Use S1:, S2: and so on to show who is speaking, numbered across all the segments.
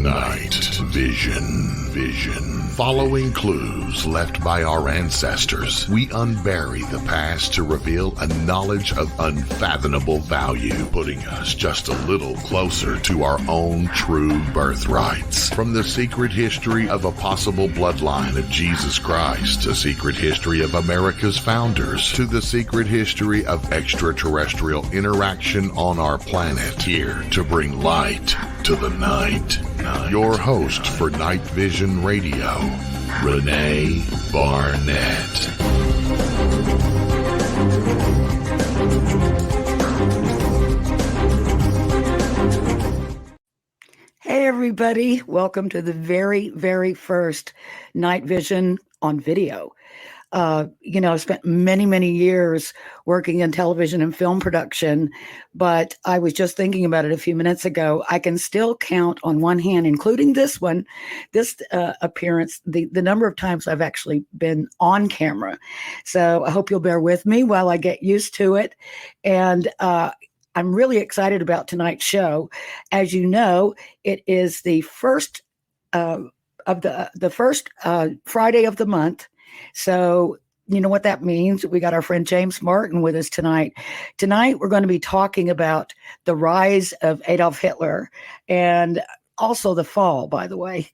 S1: Night Vision. Following clues left by our ancestors, we unbury the past to reveal a knowledge of unfathomable value, putting us just a little closer to our own true birthrights. From the secret history of a possible bloodline of Jesus Christ, to secret history of America's founders, to the secret history of extraterrestrial interaction on our planet, here to bring light to the night. Your host for Night Vision Radio, Renee Barnett.
S2: Hey everybody, welcome to the very, very first Night Vision on video. I've spent many years working in television and film production, but I was just thinking about it a few minutes ago. I can still count on one hand, including this appearance, the number of times I've actually been on camera. So I hope you'll bear with me while I get used to it. And I'm really excited about tonight's show. As you know, it is the first of the first Friday of the month. So you know what that means. We got our friend James Martin with us tonight. Tonight, we're going to be talking about the rise of Adolf Hitler and also the fall, by the way,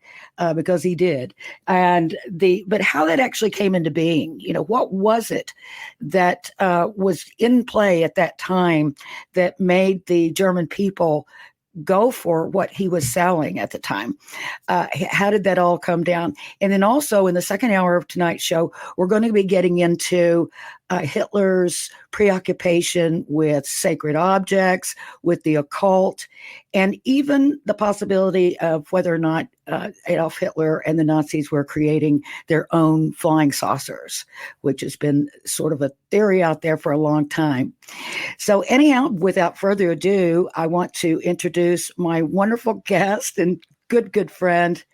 S2: because he did. But how that actually came into being, what was it that was in play at that time that made the German people go for what he was selling at the time? How did that all come down? And then also in the second hour of tonight's show, we're going to be getting into Hitler's preoccupation with sacred objects, with the occult, and even the possibility of whether or not Adolf Hitler and the Nazis were creating their own flying saucers, which has been sort of a theory out there for a long time. So anyhow, without further ado, I want to introduce my wonderful guest and good friend,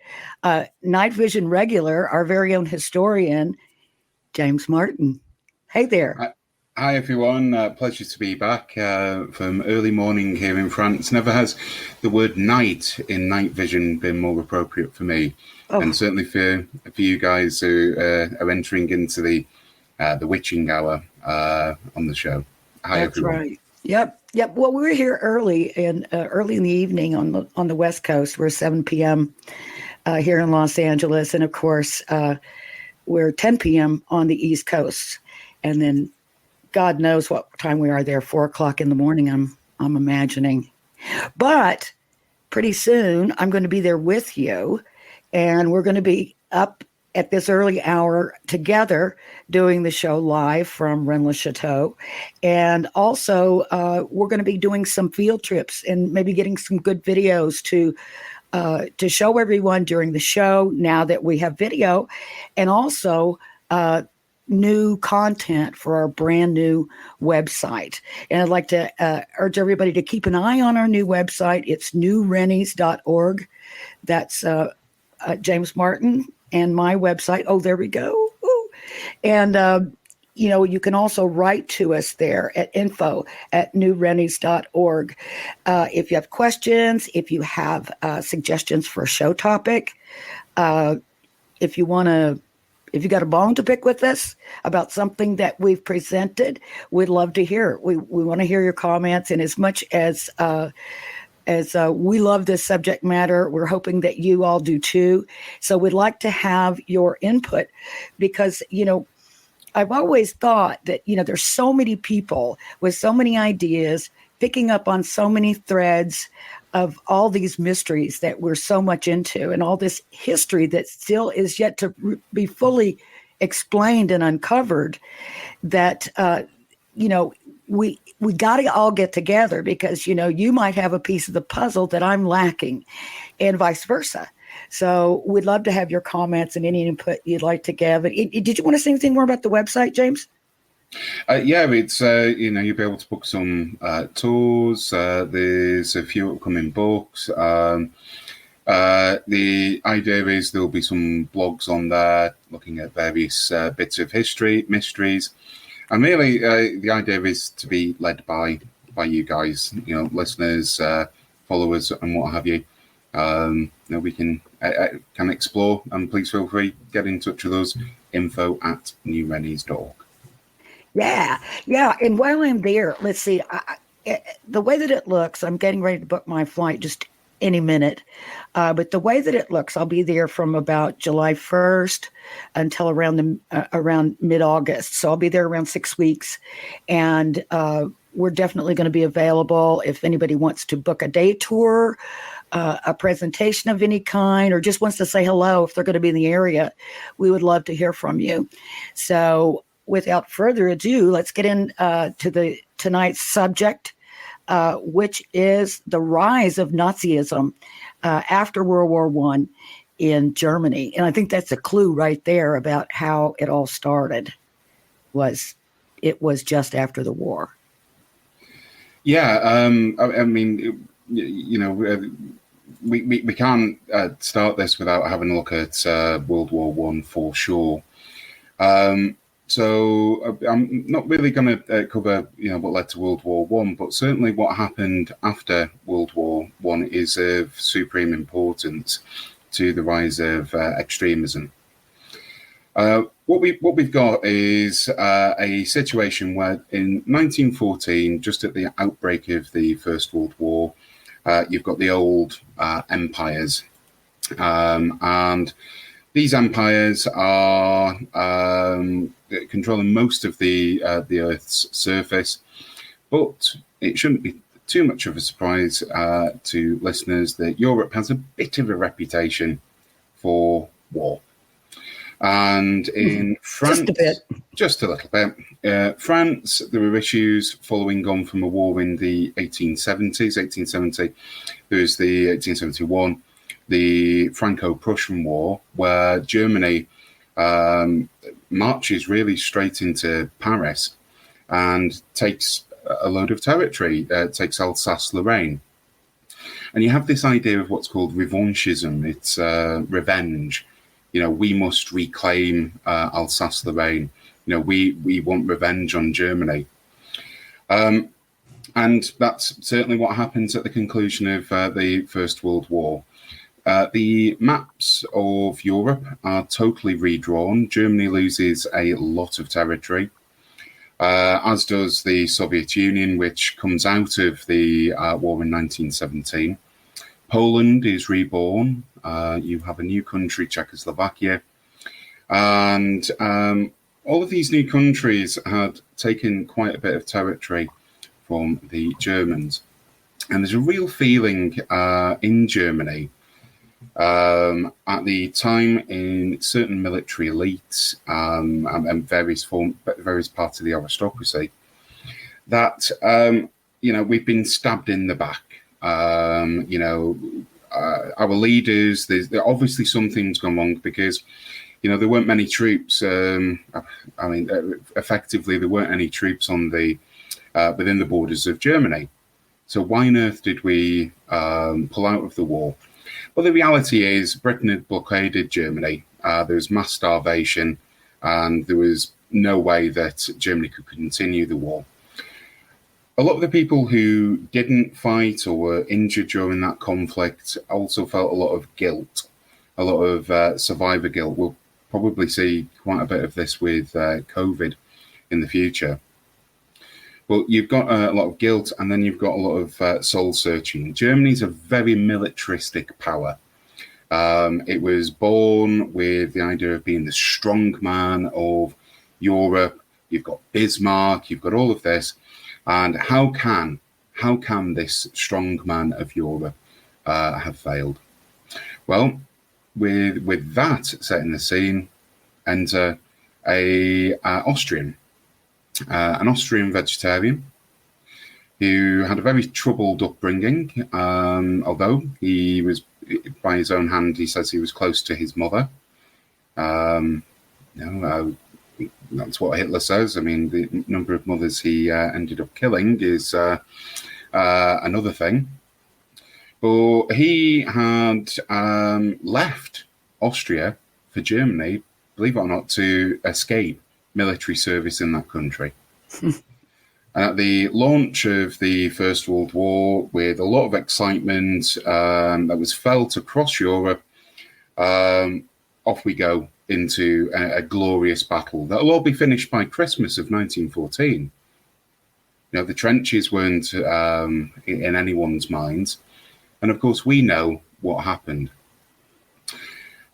S2: Night Vision regular, our very own historian, James Martin. Hey there.
S3: Hi, everyone. Pleasure to be back from early morning here in France. Never has the word night in Night Vision been more appropriate for me. Oh. And certainly for you guys who are entering into the witching hour on the show. Hi,
S2: That's
S3: everyone.
S2: Right. Yep. Well, we're here early in the evening on the West Coast. We're 7 p.m. Here in Los Angeles. And of course, we're 10 p.m. on the East Coast. And then God knows what time we are there, 4 o'clock in the morning, I'm imagining. But pretty soon I'm going to be there with you, and we're going to be up at this early hour together doing the show live from Rennes-le-Château. And also we're going to be doing some field trips and maybe getting some good videos to show everyone during the show now that we have video, and also new content for our brand new website. And I'd like to urge everybody to keep an eye on our new website. It's newrennies.org. That's James Martin and my website. Oh, there we go. Ooh. And, you can also write to us there at info@newrennies.org. If you have questions, if you have suggestions for a show topic, if you got a bone to pick with us about something that we've presented, we'd love to hear it. We want to hear your comments. And as much as we love this subject matter, we're hoping that you all do too. So we'd like to have your input because, I've always thought that, there's so many people with so many ideas picking up on so many threads of all these mysteries that we're so much into, and all this history that still is yet to be fully explained and uncovered, that, we got to all get together because, you might have a piece of the puzzle that I'm lacking, and vice versa. So we'd love to have your comments and any input you'd like to give. Did you want to say anything more about the website, James?
S3: Yeah, it's, you'll be able to book some tours. There's a few upcoming books. The idea is there'll be some blogs on there looking at various bits of history, mysteries. And really, the idea is to be led by you guys, listeners, followers, and what have you. we can explore. And please feel free, get in touch with us, info@newrennies.org.
S2: Yeah. And while I'm there, let's see, the way that it looks, I'm getting ready to book my flight just any minute. But the way that it looks, I'll be there from about July 1st until around mid-August. So I'll be there around 6 weeks. And we're definitely going to be available if anybody wants to book a day tour, a presentation of any kind, or just wants to say hello if they're going to be in the area. We would love to hear from you. So without further ado, let's get to tonight's subject, which is the rise of Nazism after World War I in Germany. And I think that's a clue right there about how it all started. It was just after the war.
S3: Yeah, I mean, we can't start this without having a look at World War I for sure. So I'm not really going to cover, what led to World War I, but certainly what happened after World War I is of supreme importance to the rise of extremism. What we've got is a situation where in 1914, just at the outbreak of the First World War, you've got the old empires, and these empires are controlling most of the Earth's surface, but it shouldn't be too much of a surprise to listeners that Europe has a bit of a reputation for war. And in France, just a little bit. France, there were issues following on from a war in the 1870s. 1870, there was the 1871, the Franco-Prussian War, where Germany marches really straight into Paris and takes a load of territory, takes Alsace-Lorraine. And you have this idea of what's called revanchism. It's revenge. We must reclaim Alsace-Lorraine. We want revenge on Germany. And that's certainly what happens at the conclusion of the First World War. The maps of Europe are totally redrawn. Germany loses a lot of territory, as does the Soviet Union, which comes out of the war in 1917. Poland is reborn. You have a new country, Czechoslovakia. And all of these new countries had taken quite a bit of territory from the Germans. And there's a real feeling in Germany at the time in certain military elites and various parts of the aristocracy that, we've been stabbed in the back. Our leaders, there's obviously something's gone wrong because, there weren't many troops. Effectively, there weren't any troops on within the borders of Germany. So why on earth did we pull out of the war? Well, the reality is Britain had blockaded Germany. There was mass starvation, and there was no way that Germany could continue the war. A lot of the people who didn't fight or were injured during that conflict also felt a lot of guilt, a lot of survivor guilt. We'll probably see quite a bit of this with COVID in the future. Well, you've got a lot of guilt, and then you've got a lot of soul searching. Germany's a very militaristic power. It was born with the idea of being the strong man of Europe. You've got Bismarck, you've got all of this. And how can this strong man of Europe have failed? Well, with that setting the scene, enter an Austrian vegetarian who had a very troubled upbringing, although he was, by his own hand, he says he was close to his mother. That's what Hitler says. I mean, the number of mothers he ended up killing is another thing. But he had left Austria for Germany, believe it or not, to escape military service in that country. And at the launch of the First World War, with a lot of excitement that was felt across Europe, off we go into a glorious battle that will all be finished by Christmas of 1914. The trenches weren't in anyone's minds. And of course, we know what happened.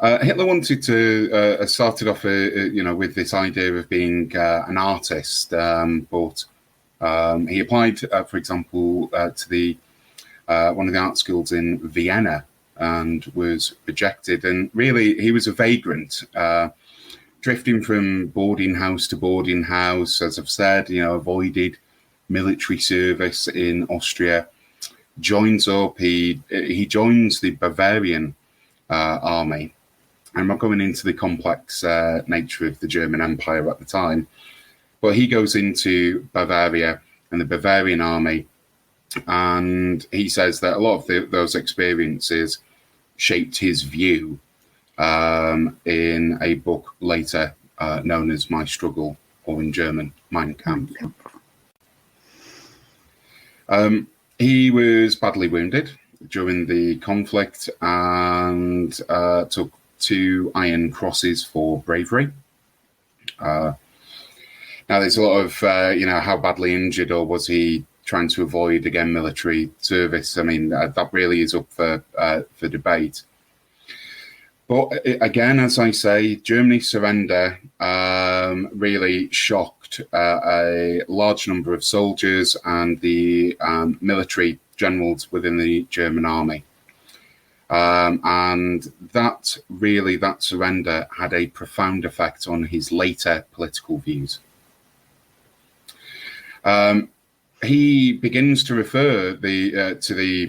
S3: Hitler wanted to started off, with this idea of being an artist, but he applied, for example, to the one of the art schools in Vienna and was rejected. And really, he was a vagrant, drifting from boarding house to boarding house. As I've said, avoided military service in Austria. Joins up. He joins the Bavarian army. I'm not going into the complex nature of the German Empire at the time, but he goes into Bavaria and the Bavarian army, and he says that a lot of those experiences shaped his view in a book later known as My Struggle, or in German, Mein Kampf. He was badly wounded during the conflict and took 2 Iron Crosses for bravery. Now, there's a lot of, how badly injured, or was he trying to avoid, again, military service? I mean, that really is up for debate. But again, as I say, Germany's surrender really shocked a large number of soldiers and the military generals within the German army. And that surrender had a profound effect on his later political views. He begins to refer to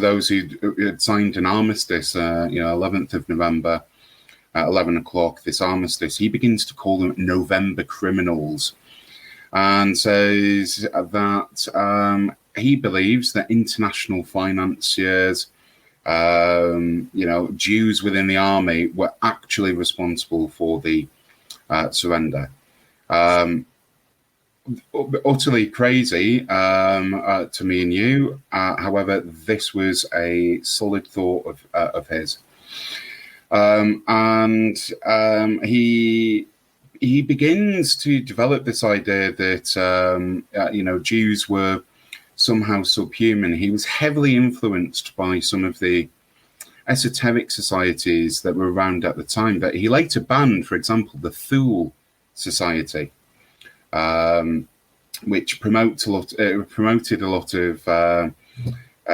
S3: those who had signed an armistice, 11th of November at 11 o'clock, this armistice. He begins to call them November criminals, and says that he believes that international financiers, Jews within the army, were actually responsible for the surrender. Utterly crazy to me and you. However, this was a solid thought of his. And he begins to develop this idea that, Jews were somehow subhuman. He was heavily influenced by some of the esoteric societies that were around at the time that he later banned, for example, the Thule Society, which promoted a lot of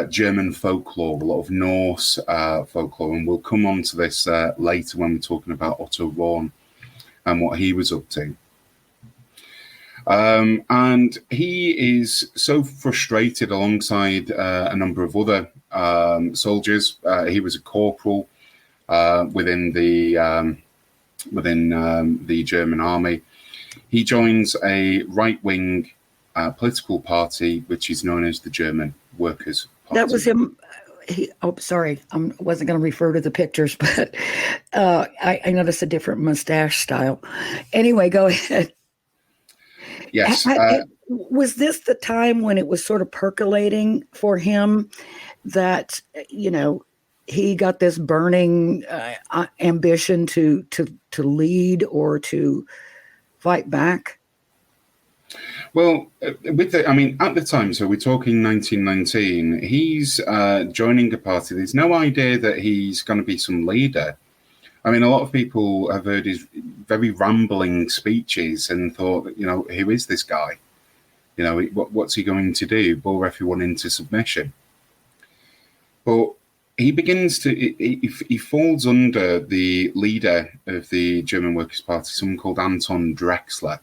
S3: German folklore, a lot of Norse folklore, and we'll come on to this later when we're talking about Otto Rahn and what he was up to. And he is so frustrated alongside a number of other soldiers. He was a corporal within the German army. He joins a right-wing political party, which is known as the German Workers' Party.
S2: That was him. Sorry, I wasn't going to refer to the pictures, but I noticed a different mustache style. Anyway, go ahead.
S3: Yes.
S2: Was this the time when it was sort of percolating for him that, he got this burning ambition to lead or to fight back?
S3: Well, at the time, so we're talking 1919, he's joining a party. There's no idea that he's going to be some leader. I mean, a lot of people have heard his very rambling speeches and thought, who is this guy? What's he going to do? Bore everyone into submission. But he begins to, he falls under the leader of the German Workers' Party, someone called Anton Drexler,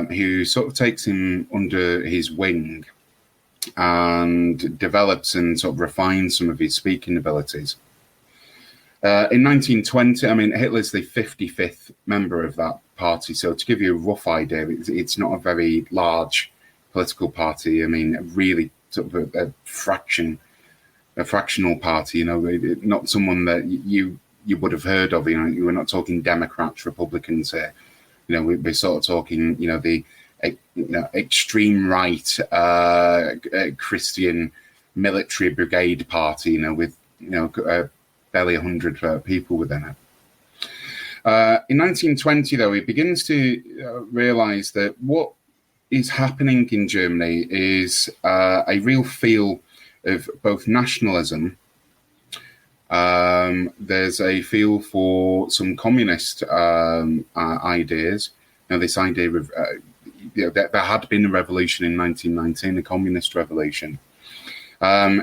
S3: who sort of takes him under his wing and develops and sort of refines some of his speaking abilities. In 1920, Hitler's the 55th member of that party. So to give you a rough idea, it's not a very large political party. Really sort of a fractional party, not someone that you would have heard of. You were not talking Democrats, Republicans here. we're sort of talking, the extreme right Christian military brigade party, with barely 100 people within it. In 1920, though, he begins to realize that what is happening in Germany is a real feel of both nationalism. There's a feel for some communist ideas. This idea of there had been a revolution in 1919, a communist revolution.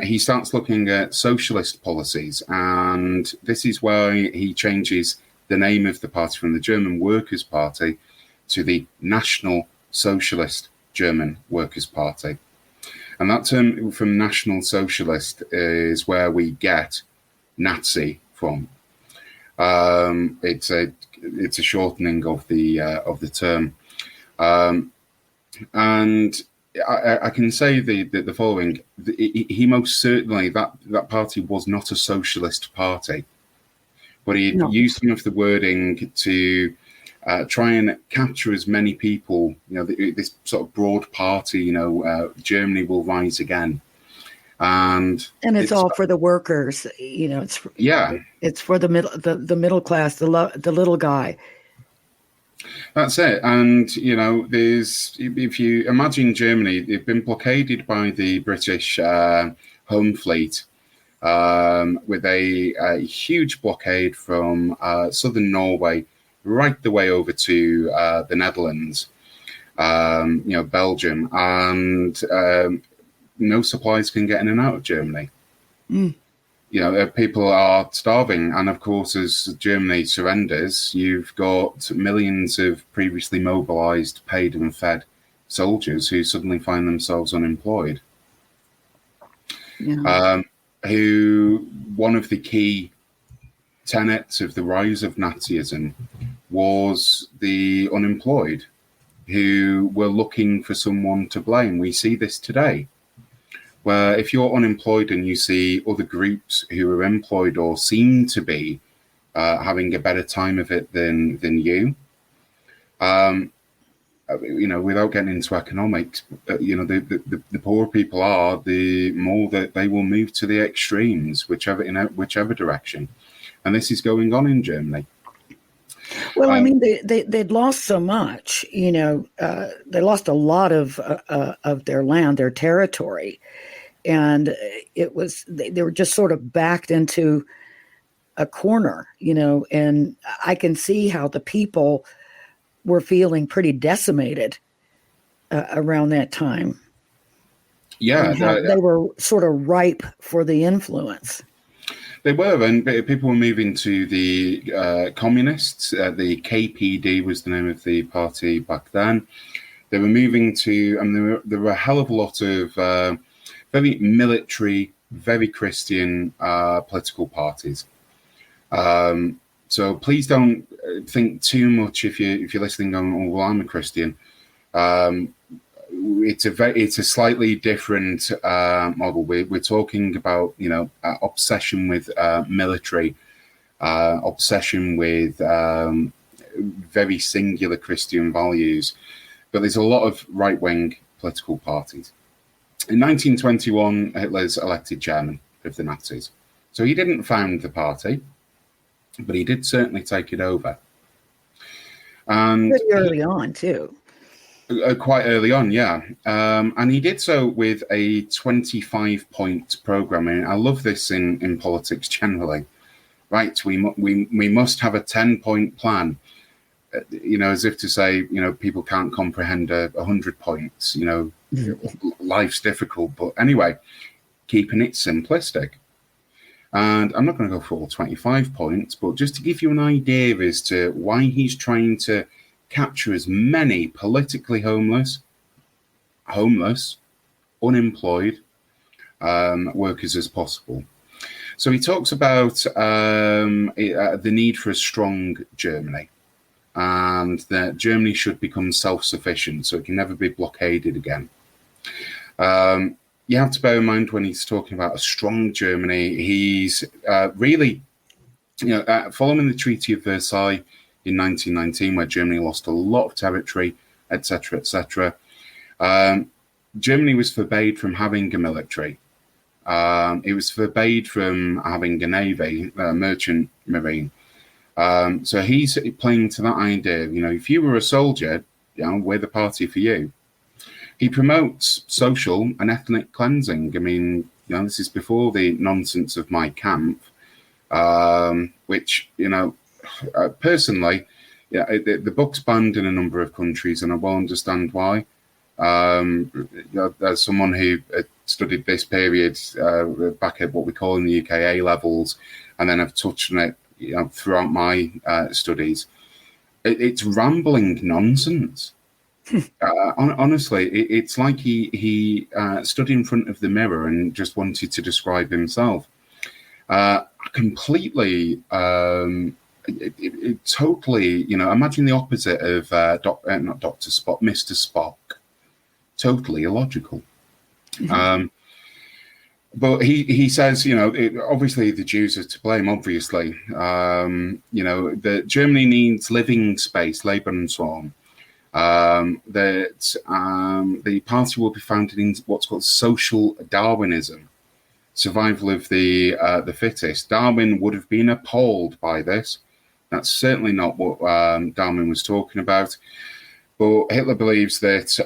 S3: He starts looking at socialist policies, and this is why he changes the name of the party from the German Workers' Party to the National Socialist German Workers' Party. And that term from National Socialist is where we get Nazi from. It's a shortening of the term, and I can say the following: he most certainly that party was not a socialist party, but he used some of the wording to try and capture as many people. This sort of broad party. Germany will rise again. And
S2: it's all for the workers, it's for the middle class, the little guy.
S3: That's it. And if you imagine Germany, they've been blockaded by the British Home Fleet with a huge blockade from southern Norway right the way over to the Netherlands, Belgium, and no supplies can get in and out of Germany. People are starving. And of course, as Germany surrenders, you've got millions of previously mobilized, paid and fed soldiers who suddenly find themselves unemployed. Who one of the key tenets of the rise of Nazism was the unemployed, who were looking for someone to blame. We see this today, where if you're unemployed and you see other groups who are employed or seem to be having a better time of it than you, without getting into economics, the poorer people are, the more that they will move to the extremes, whichever direction. And this is going on in Germany.
S2: Well, they'd lost so much. They lost a lot of their land, their territory, and they were just sort of backed into a corner. And I can see how the people were feeling pretty decimated around that time.
S3: Yeah,
S2: they were sort of ripe for the influence.
S3: They were, and people were moving to the communists. The KPD was the name of the party back then. They were moving to, and there were a hell of a lot of very military, very Christian political parties. So please don't think too much if you're listening on, oh, well, I'm a Christian. It's a slightly different model. We're talking about obsession with military, obsession with very singular Christian values, but there's a lot of right-wing political parties. In 1921, Hitler's elected chairman of the Nazis. So he didn't found the party, but he did certainly take it over. And
S2: pretty early on, too.
S3: Quite early on, yeah. And he did so with a 25-point program. And I love this in politics generally. Right, we must have a 10-point plan. As if to say, people can't comprehend 100 points. Life's difficult. But anyway, keeping it simplistic. And I'm not going to go for all 25 points, but just to give you an idea as to why he's trying to capture as many politically homeless, unemployed workers as possible. So he talks about the need for a strong Germany, and that Germany should become self-sufficient so it can never be blockaded again. You have to bear in mind when he's talking about a strong Germany, he's really, following the Treaty of Versailles, in 1919, where Germany lost a lot of territory, etc., etc. Germany was forbade from having a military. It was forbade from having a navy, merchant marine. So he's playing to that idea. If you were a soldier, we're the party for you. He promotes social and ethnic cleansing. I mean, this is before the nonsense of Mein Kampf, which, personally, the book's banned in a number of countries, and I will understand why. As someone who studied this period back at what we call in the UK A levels, and then I've touched on it throughout my studies, it's rambling nonsense. Honestly, it's like he stood in front of the mirror and just wanted to describe himself. Completely, it totally, imagine the opposite of not Dr. Spock, Mr. Spock. Totally illogical. But he says, obviously the Jews are to blame, obviously. That Germany needs living space, Lebensraum. That the party will be founded in what's called social Darwinism, survival of the fittest. Darwin would have been appalled by this. That's certainly not what Darwin was talking about. But Hitler believes that,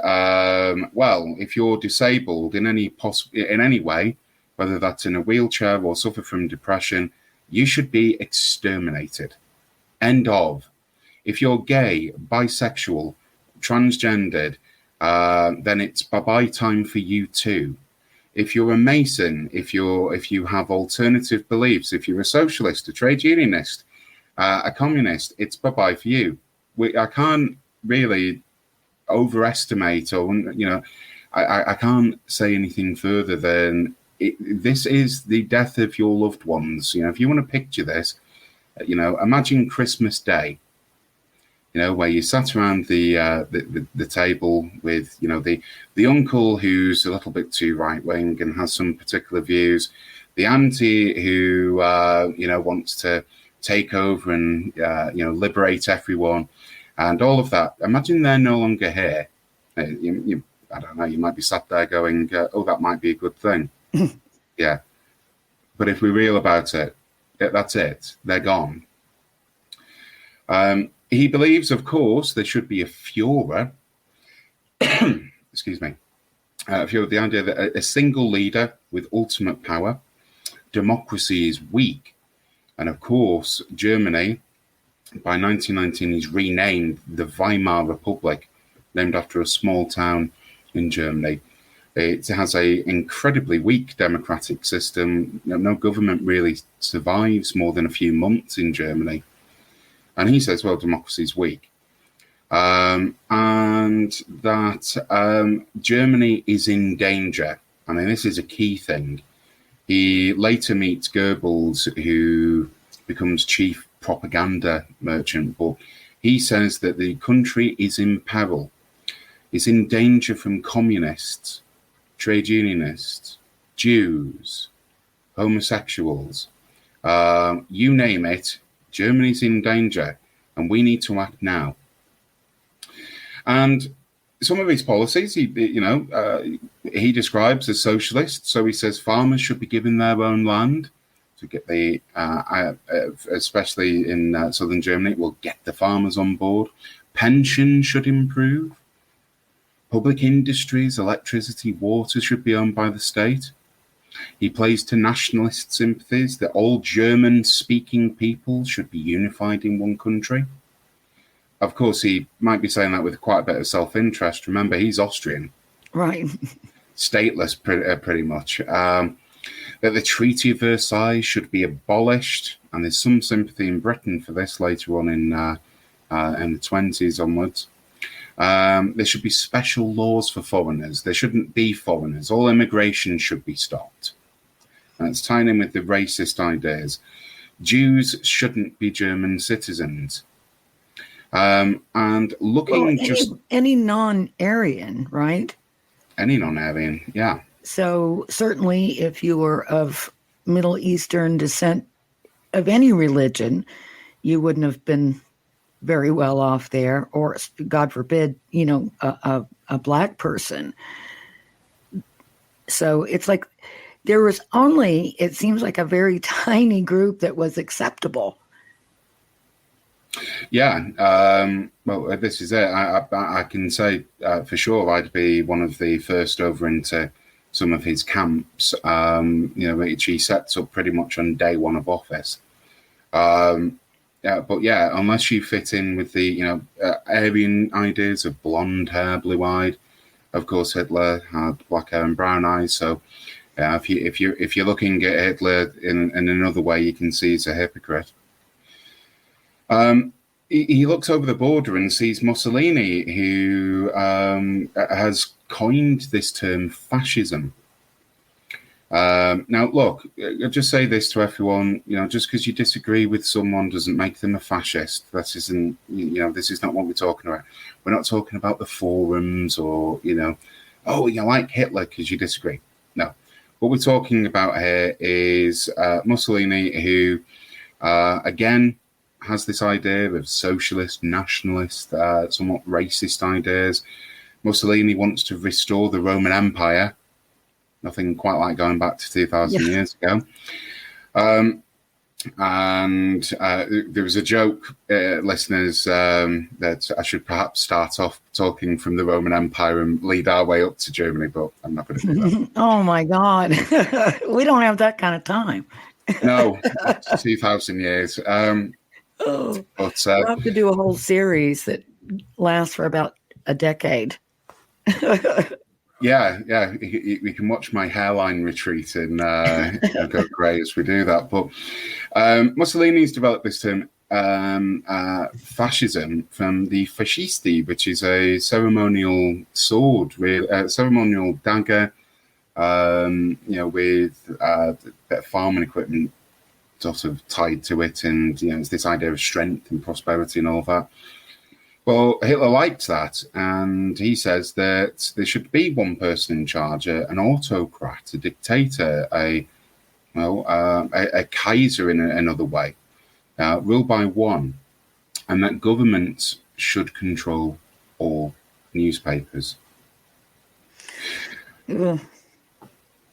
S3: if you're disabled in any way, whether that's in a wheelchair or suffer from depression, you should be exterminated. End of. If you're gay, bisexual, transgendered, then it's bye-bye time for you too. If you're a Mason, if you have alternative beliefs, if you're a socialist, a trade unionist, a communist, it's bye-bye for you. I can't really overestimate, or I can't say anything further than this is the death of your loved ones. If you want to picture this, imagine Christmas Day. Where you sat around the table with, the uncle who's a little bit too right wing and has some particular views, the auntie who wants to take over and liberate everyone, and all of that. Imagine they're no longer here. I don't know. You might be sat there going, "Oh, that might be a good thing." Yeah, but if we're real about it, that's it. They're gone. He believes, of course, there should be a Führer. Excuse me. Führer, the idea that a single leader with ultimate power. Democracy is weak. And of course, Germany, by 1919, is renamed the Weimar Republic, named after a small town in Germany. It has an incredibly weak democratic system. No government really survives more than a few months in Germany. And he says, well, democracy is weak. And that Germany is in danger. I mean, this is a key thing. He later meets Goebbels, who becomes chief propaganda merchant. But he says that the country is in peril, is in danger from communists, trade unionists, Jews, homosexuals, you name it. Germany's in danger, and we need to act now. And some of his policies, he describes as socialist. So he says farmers should be given their own land to get especially in southern Germany, it will get the farmers on board. Pensions should improve. Public industries, electricity, water should be owned by the state. He plays to nationalist sympathies that all German-speaking people should be unified in one country. Of course, he might be saying that with quite a bit of self-interest. Remember, he's Austrian.
S2: Right.
S3: Stateless, pretty much. That the Treaty of Versailles should be abolished. And there's some sympathy in Britain for this later on in the 20s onwards. There should be special laws for foreigners. There shouldn't be foreigners. All immigration should be stopped. And it's tying in with the racist ideas. Jews shouldn't be German citizens. And looking
S2: any non-Aryan, right?
S3: Any non-Aryan, yeah.
S2: So certainly if you were of Middle Eastern descent of any religion, you wouldn't have been very well off there, or God forbid, a black person. So it's like there was only, it seems like a very tiny group that was acceptable.
S3: Yeah, well, this is it. I can say for sure I'd be one of the first over into some of his camps, which he sets up pretty much on day one of office. But yeah, unless you fit in with the Aryan ideas of blonde hair, blue-eyed. Of course, Hitler had black hair and brown eyes. So, if you're looking at Hitler in another way, you can see he's a hypocrite. He looks over the border and sees Mussolini, who has coined this term fascism. Now, look, I'll just say this to everyone, just because you disagree with someone doesn't make them a fascist. This isn't, this is not what we're talking about. We're not talking about the forums or, oh, you like Hitler because you disagree. No. What we're talking about here is Mussolini, who, again, has this idea of socialist, nationalist, somewhat racist ideas. Mussolini wants to restore the Roman Empire. Nothing quite like going back to 2,000 years ago. And there was a joke, listeners, that I should perhaps start off talking from the Roman Empire and lead our way up to Germany, but I'm not going to do that.
S2: Oh, my God. We don't have that kind of time.
S3: No, 2,000 years.
S2: But we'll have to do a whole series that lasts for about a decade.
S3: Yeah, we can watch my hairline retreat and go grey as we do that. But Mussolini's developed this term fascism from the fascisti, which is a ceremonial sword, with a ceremonial dagger, with a bit of farming equipment sort of tied to it, and it's this idea of strength and prosperity and all of that. Well, Hitler liked that, and he says that there should be one person in charge, an autocrat, a dictator, a Kaiser in another way, ruled by one, and that governments should control all newspapers.
S2: Yeah.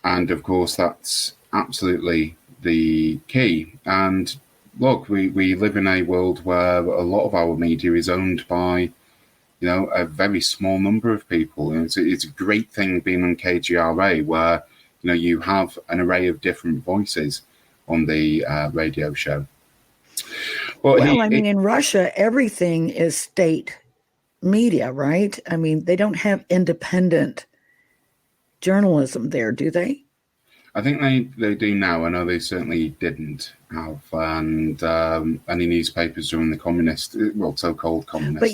S3: And of course, that's absolutely the key. And look, we live in a world where a lot of our media is owned by, a very small number of people. And it's a great thing being on KGRA, where, you have an array of different voices on the radio show.
S2: But in Russia, everything is state media, right? I mean, they don't have independent journalism there, do they?
S3: I think they do now. I know they certainly didn't have any newspapers during the so-called communist.
S2: But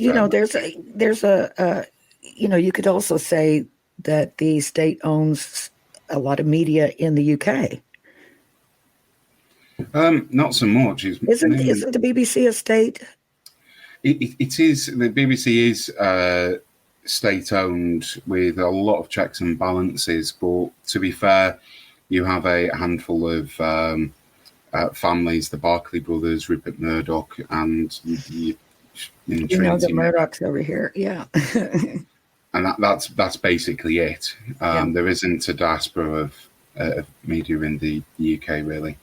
S2: there's a you could also say that the state owns a lot of media in the UK.
S3: Not so much.
S2: Isn't the BBC a state?
S3: It is. The BBC is state-owned with a lot of checks and balances. But to be fair, you have a handful of families, the Barclay brothers, Rupert Murdoch, and the
S2: Murdochs over here, yeah.
S3: And that's basically it. There isn't a diaspora of media in the UK, really.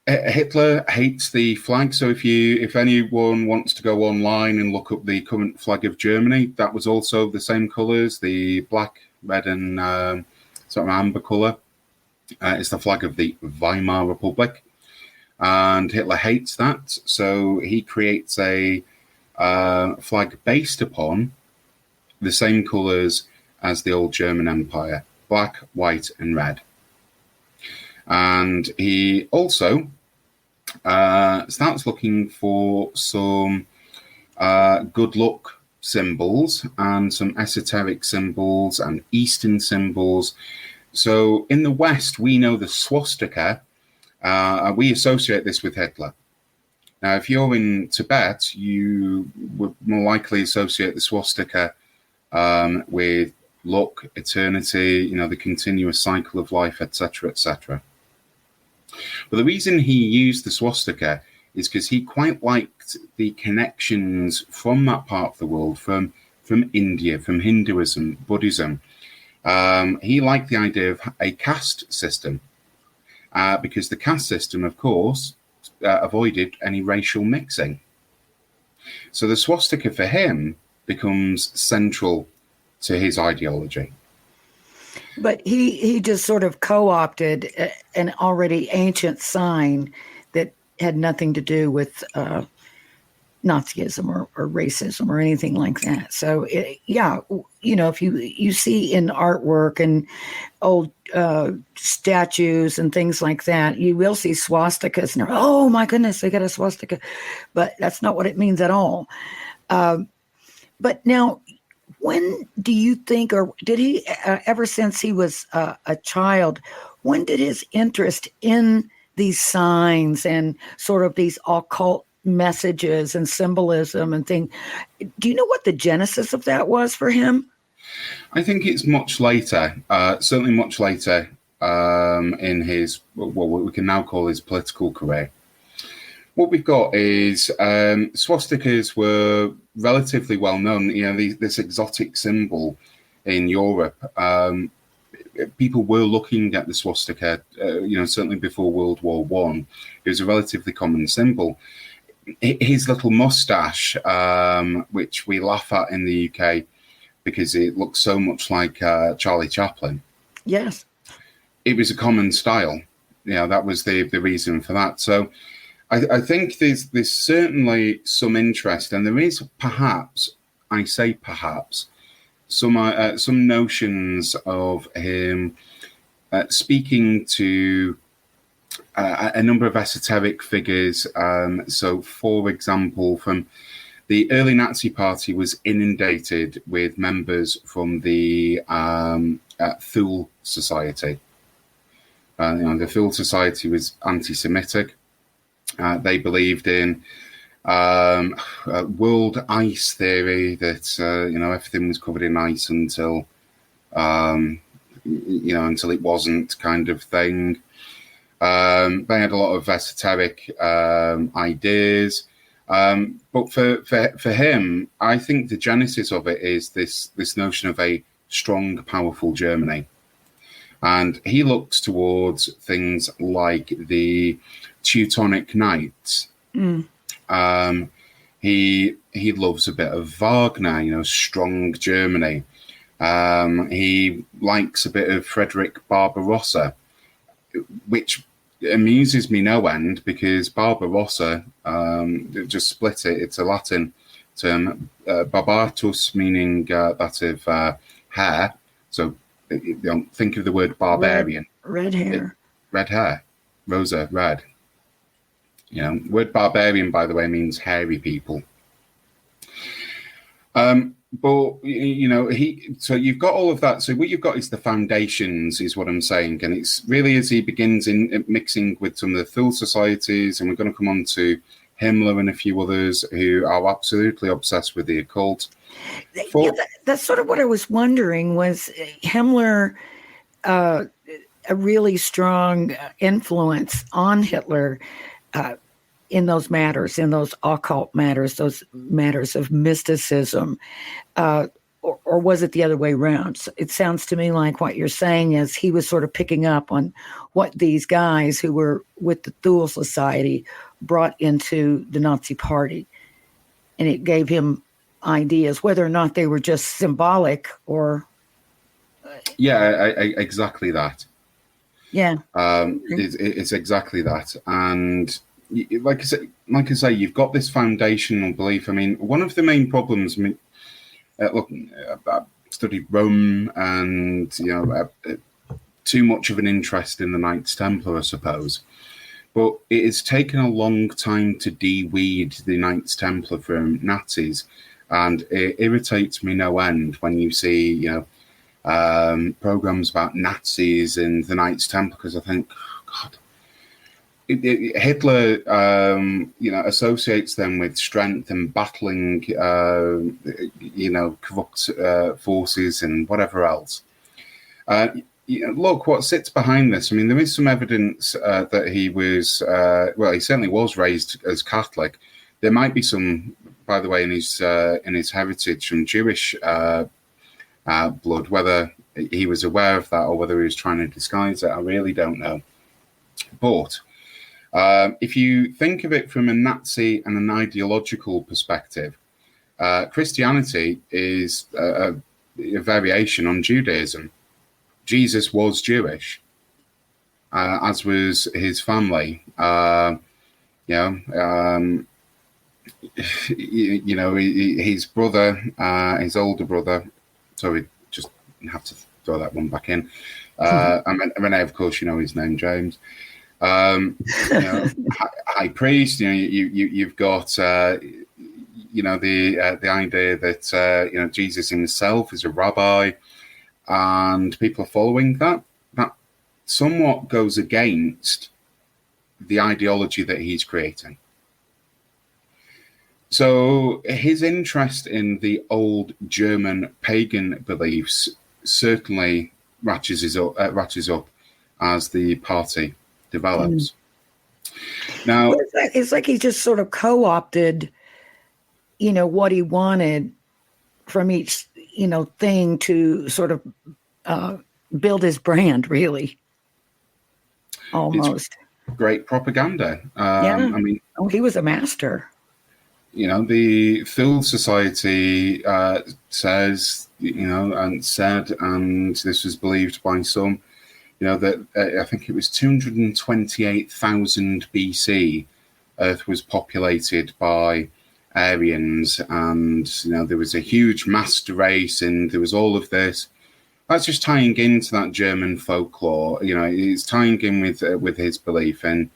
S3: Hitler hates the flag. So if anyone wants to go online and look up the current flag of Germany, that was also the same colours, the black, red, and sort of amber colour. It's the flag of the Weimar Republic, and Hitler hates that. So he creates a flag based upon the same colours as the old German Empire: black, white, and red. And he also starts looking for some good luck symbols and some esoteric symbols and Eastern symbols. So in the West, we know the swastika. We associate this with Hitler. Now, if you're in Tibet, you would more likely associate the swastika with luck, eternity, the continuous cycle of life, etc., etc. But the reason he used the swastika is because he quite liked the connections from that part of the world, from India, from Hinduism, Buddhism. He liked the idea of a caste system because the caste system, of course, avoided any racial mixing. So the swastika for him becomes central to his ideology.
S2: But he just sort of co-opted an already ancient sign that had nothing to do with Nazism or racism or anything like that. So, if you see in artwork and old statues and things like that, you will see swastikas, and oh my goodness, they got a swastika. But that's not what it means at all. But now, when do you think, or did he, ever since he was a child, when did his interest in these signs and sort of these occult messages and symbolism and things, do you know what the genesis of that was for him?
S3: I think it's much later, certainly much later in his, what we can now call his political career. What we've got is swastikas were relatively well known. This exotic symbol in Europe. People were looking at the swastika. Certainly before World War I, it was a relatively common symbol. His little mustache, which we laugh at in the UK because it looks so much like Charlie Chaplin.
S2: Yes,
S3: it was a common style. That was the reason for that. So. I think there's certainly some interest, and there is perhaps, I say perhaps, some notions of him speaking to a number of esoteric figures. So, for example, from the early Nazi Party was inundated with members from the Thule Society. The Thule Society was anti-Semitic. They believed in world ice theory, that everything was covered in ice until until it wasn't, kind of thing. They had a lot of esoteric ideas, but for him, I think the genesis of it is this notion of a strong, powerful Germany, and he looks towards things like the Teutonic Knights. He loves a bit of Wagner, strong Germany. He likes a bit of Frederick Barbarossa, which amuses me no end because Barbarossa, just split it. It's a Latin term, barbatus, meaning that of hair. So think of the word barbarian.
S2: Red hair.
S3: Red hair. Rosa, red. Word barbarian, by the way, means hairy people. But so you've got all of that. So what you've got is the foundations, is what I'm saying. And it's really as he begins in mixing with some of the Thule societies, and we're going to come on to Himmler and a few others who are absolutely obsessed with the occult.
S2: That's sort of what I was wondering, was Himmler a really strong influence on Hitler in those matters, in those occult matters, those matters of mysticism, or was it the other way around? So it sounds to me like what you're saying is he was sort of picking up on what these guys who were with the Thule Society brought into the Nazi Party, and it gave him ideas, whether or not they were just symbolic or...
S3: exactly that.
S2: Yeah.
S3: It's exactly that. And like I say, you've got this foundational belief. I mean, one of the main problems, look, I studied Rome, and, too much of an interest in the Knights Templar, I suppose. But it has taken a long time to de-weed the Knights Templar from Nazis. And it irritates me no end when you see, programs about Nazis and the Knights Templar, because I think, God, Hitler, associates them with strength and battling, corrupt forces and whatever else. look, what sits behind this, I mean, there is some evidence that he was, he certainly was raised as Catholic. There might be some, by the way, in his heritage, some Jewish blood. Whether he was aware of that or whether he was trying to disguise it, I really don't know. But if you think of it from a Nazi and an ideological perspective, Christianity is a variation on Judaism. Jesus was Jewish, as was his family. His brother, his older brother. Sorry, just have to throw that one back in. Renee, of course, you know his name, James. High priest. You've got the idea that Jesus himself is a rabbi, and people are following that. That somewhat goes against the ideology that he's creating. So his interest in the old German pagan beliefs certainly ratchets up as the party develops. Now,
S2: it's like he just sort of co-opted, what he wanted from each, thing to sort of build his brand, really. Almost.
S3: It's great propaganda.
S2: Yeah.
S3: I mean,
S2: he was a master.
S3: The Field Society says, and said, and this was believed by some, that I think it was 228,000 BC, Earth was populated by Aryans, and there was a huge master race, and there was all of this. That's just tying into that German folklore. It's tying in with his belief, and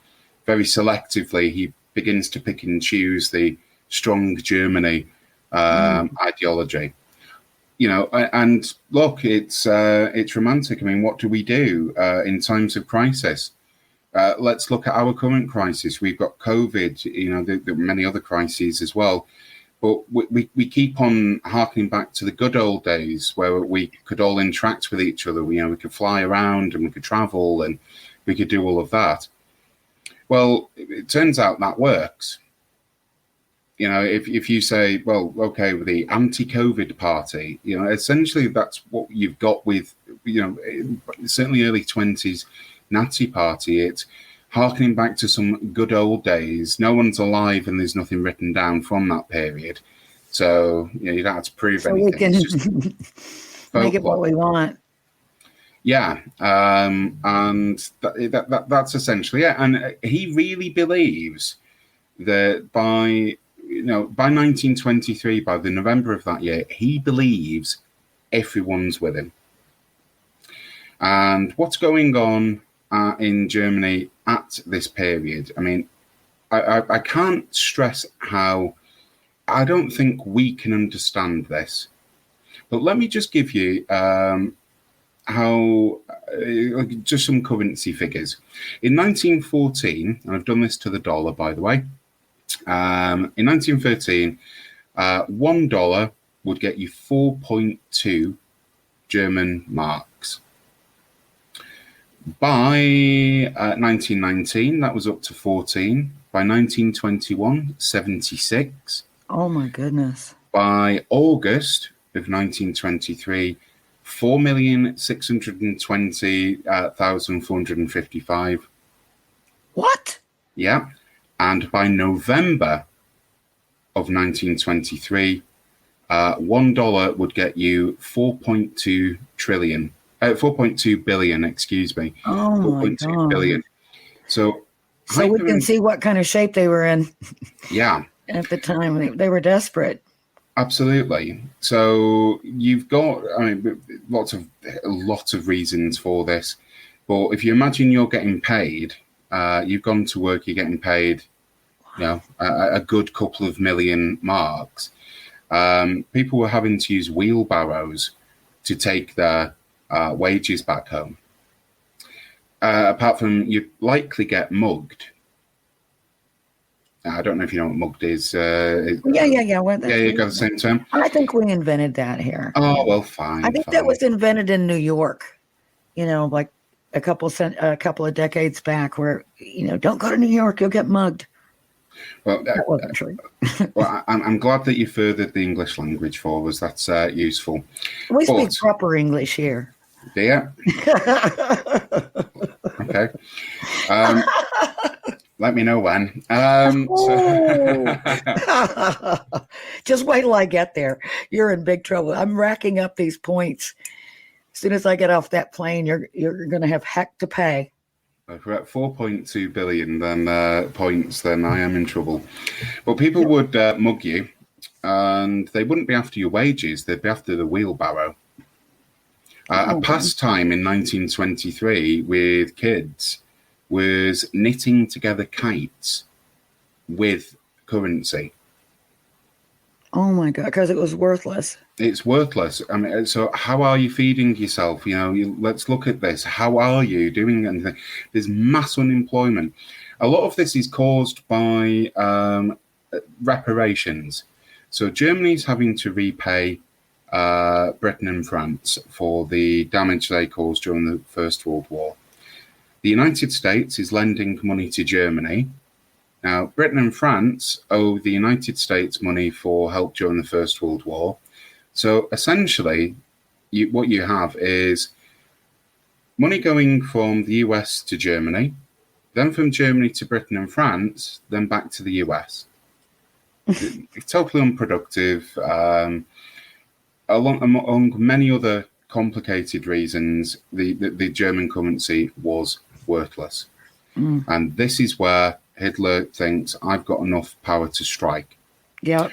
S3: very selectively he begins to pick and choose the strong Germany ideology. And look, it's romantic. I mean, what do we do in times of crisis? Let's look at our current crisis. We've got COVID. There are many other crises as well. But we keep on harking back to the good old days where we could all interact with each other. We could fly around and we could travel and we could do all of that. Well, it turns out that works. If you say, well, okay, with the anti-COVID party, essentially that's what you've got with, certainly early 20s Nazi party. It's harkening back to some good old days. No one's alive and there's nothing written down from that period. So, you don't have to prove anything.
S2: We can make it what we want.
S3: Yeah. And that's essentially it. And he really believes that by 1923, by the November of that year, he believes everyone's with him. And what's going on in Germany at this period? I mean, I can't stress how I don't think we can understand this. But let me just give you just some currency figures. In 1914, and I've done this to the dollar, by the way. In 1913, $1 would get you 4.2 German marks. By 1919, that was up to 14. By 1921, 76.
S2: Oh my goodness.
S3: By August of 1923, 4,620,455.
S2: What?
S3: Yeah. And by November of 1923, $1 would get you 4.2 billion, excuse me.
S2: Oh, 4.2
S3: billion. So
S2: we can see what kind of shape they were in.
S3: Yeah.
S2: At the time, they were desperate.
S3: Absolutely. So you've got, lots of reasons for this. But if you imagine you're getting paid, you've gone to work, you're getting paid, a good couple of million marks. People were having to use wheelbarrows to take their wages back home. Apart from you likely get mugged. I don't know if you know what mugged is.
S2: Yeah.
S3: You got the same term.
S2: I think we invented that here.
S3: Oh, well, fine.
S2: I think that was invented in New York. like a couple of decades back, where don't go to New York, you'll get mugged.
S3: Well,
S2: that wasn't true.
S3: Well, I'm glad that you furthered the English language for us. That's useful.
S2: We speak proper English here.
S3: Yeah. Okay. Let me know when.
S2: Just wait till I get there. You're in big trouble. I'm racking up these points. As soon as I get off that plane, you're going to have heck to pay.
S3: If we're at 4.2 billion points, then I am in trouble. But people would mug you, and they wouldn't be after your wages. They'd be after the wheelbarrow. A pastime in 1923 with kids was knitting together kites with currency.
S2: Oh my God, because it was worthless.
S3: It's worthless. I mean, so how are you feeding yourself? Let's look at this. How are you doing anything? There's mass unemployment. A lot of this is caused by reparations. So Germany's having to repay Britain and France for the damage they caused during the First World War. The United States is lending money to Germany. Now, Britain and France owe the United States money for help during the First World War. So essentially, what you have is money going from the US to Germany, then from Germany to Britain and France, then back to the US. It's totally unproductive. Among many other complicated reasons, the German currency was worthless. And this is where Hitler thinks, I've got enough power to strike.
S2: Yeah.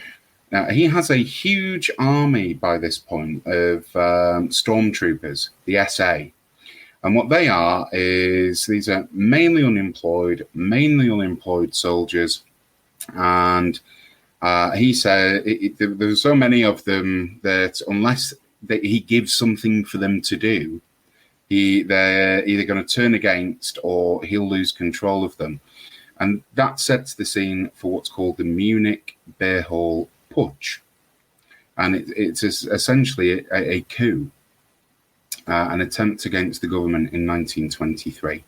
S3: Now, he has a huge army by this point of stormtroopers, the SA. And what they are is these are mainly unemployed soldiers. And he said there's so many of them that unless he gives something for them to do, they're either going to turn against or he'll lose control of them. And that sets the scene for what's called the Munich Beer Hall Putsch. And it's essentially a coup, an attempt against the government in 1923.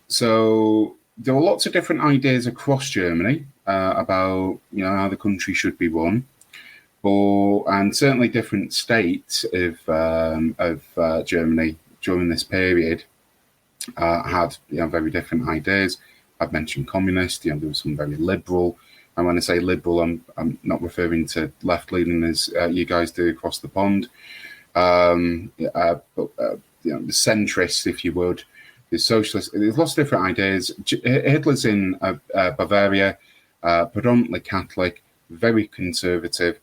S3: So there were lots of different ideas across Germany about how the country should be run. And certainly different states of Germany during this period had very different ideas. I've mentioned communist. There was some very liberal. And when I say liberal, I'm not referring to left leaning as you guys do across the pond. But the centrists, if you would, the socialists. There's lots of different ideas. Hitler's in Bavaria, predominantly Catholic, very conservative.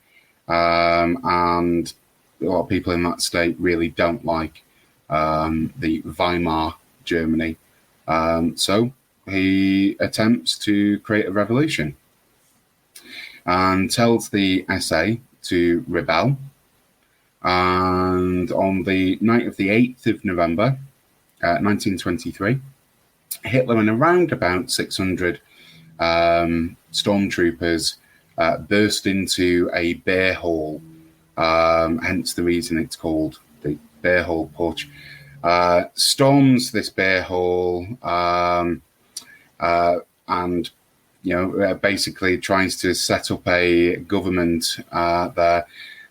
S3: And a lot of people in that state really don't like the Weimar Germany. So he attempts to create a revolution and tells the SA to rebel. And on the night of the 8th of November, 1923, Hitler and around about 600 stormtroopers burst into a beer hall, hence the reason it's called the Beer Hall Putsch. Storms this beer hall and basically tries to set up a government there.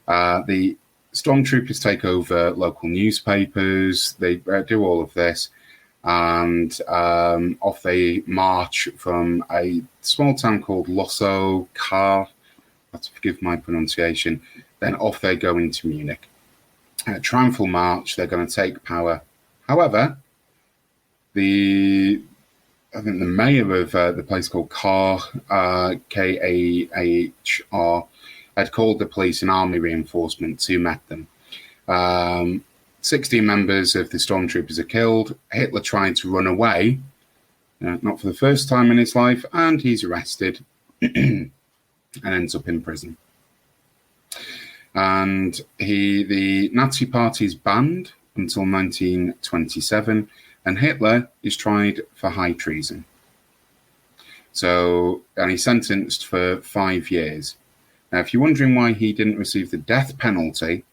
S3: The stormtroopers take over local newspapers. They do all of this, and off they march from a small town called Lossow-Kar. Let's forgive my pronunciation. Then off they go into Munich. Triumphal march. They're going to take power. However, I think the mayor of the place called Kar, K-A-H-R, had called the police and army reinforcements who met them. 16 members of the stormtroopers are killed. Hitler tried to run away, not for the first time in his life, and he's arrested and ends up in prison. And the Nazi Party is banned until 1927, and Hitler is tried for high treason. And he's sentenced for 5 years. Now, if you're wondering why he didn't receive the death penalty,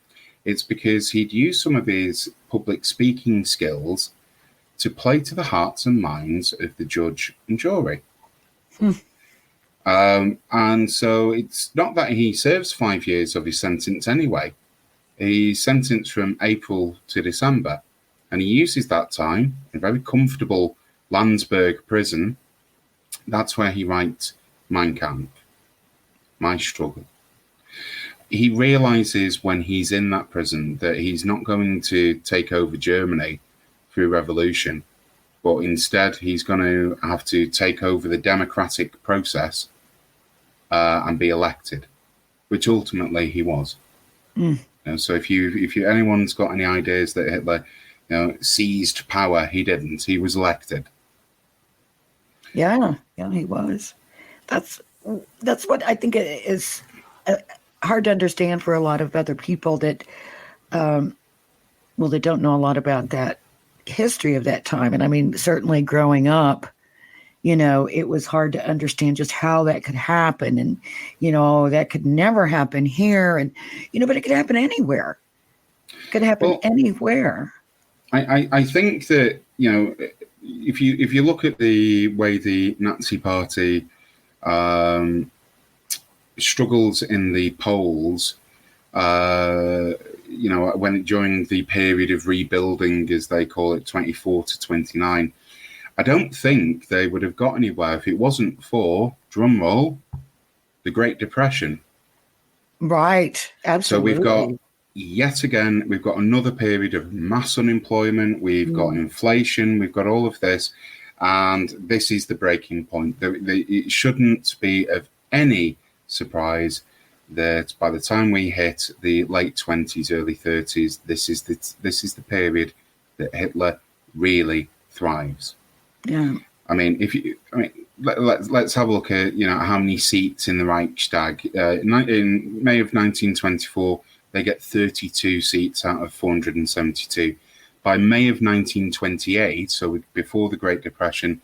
S3: It's because he'd used some of his public speaking skills to play to the hearts and minds of the judge and jury. And so it's not that he serves 5 years of his sentence anyway. He's sentenced from April to December, and he uses that time in a very comfortable Landsberg prison. That's where he writes Mein Kampf, My Struggle. He realizes when he's in that prison that he's not going to take over Germany through revolution, but instead he's going to have to take over the democratic process and be elected, which ultimately he was. So if anyone's got any ideas that Hitler, seized power, he didn't. He was elected.
S2: Yeah, he was. That's what I think is hard to understand for a lot of other people that, they don't know a lot about that history of that time. And I mean, certainly growing up, it was hard to understand just how that could happen. And, that could never happen here. And, but it could happen anywhere. It could happen anywhere.
S3: I think that, if you look at the way the Nazi Party struggles in the polls, during the period of rebuilding, as they call it, 24 to 29, I don't think they would have got anywhere if it wasn't for, drum roll, the Great Depression.
S2: Right, absolutely.
S3: So we've got another period of mass unemployment, we've got inflation, we've got all of this, and this is the breaking point. It shouldn't be of any surprise that by the time we hit the late 20s, early 30s, this is the period that Hitler really thrives.
S2: Yeah.
S3: Let's have a look at how many seats in the Reichstag. In May of 1924, they get 32 seats out of 472. By May of 1928, so before the Great Depression,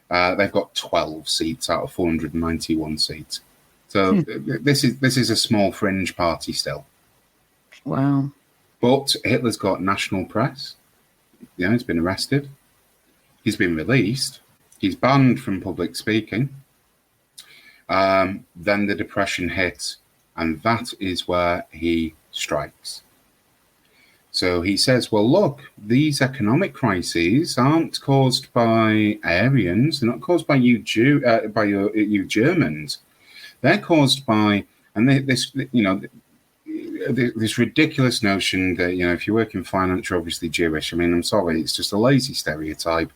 S3: they've got 12 seats out of 491 seats. So this is a small fringe party still.
S2: Wow.
S3: But Hitler's got national press. He's been arrested. He's been released. He's banned from public speaking. Then the Depression hits, and that is where he strikes. So he says, well, look, these economic crises aren't caused by Aryans. They're not caused by you Germans. They're caused by, and this ridiculous notion that, if you work in finance, you're obviously Jewish. I mean, I'm sorry, it's just a lazy stereotype,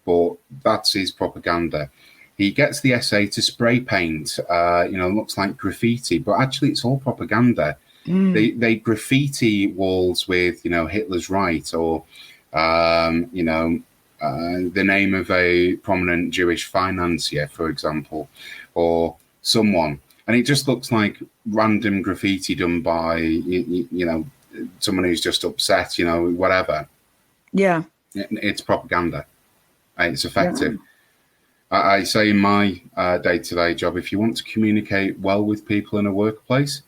S3: but that's his propaganda. He gets the SA to spray paint, looks like graffiti, but actually it's all propaganda. They graffiti walls with, Hitler's right, or, the name of a prominent Jewish financier, for example, or someone. And it just looks like random graffiti done by, someone who's just upset, whatever.
S2: Yeah.
S3: It's propaganda. It's effective. Yeah. I say in my day-to-day job, if you want to communicate well with people in a workplace,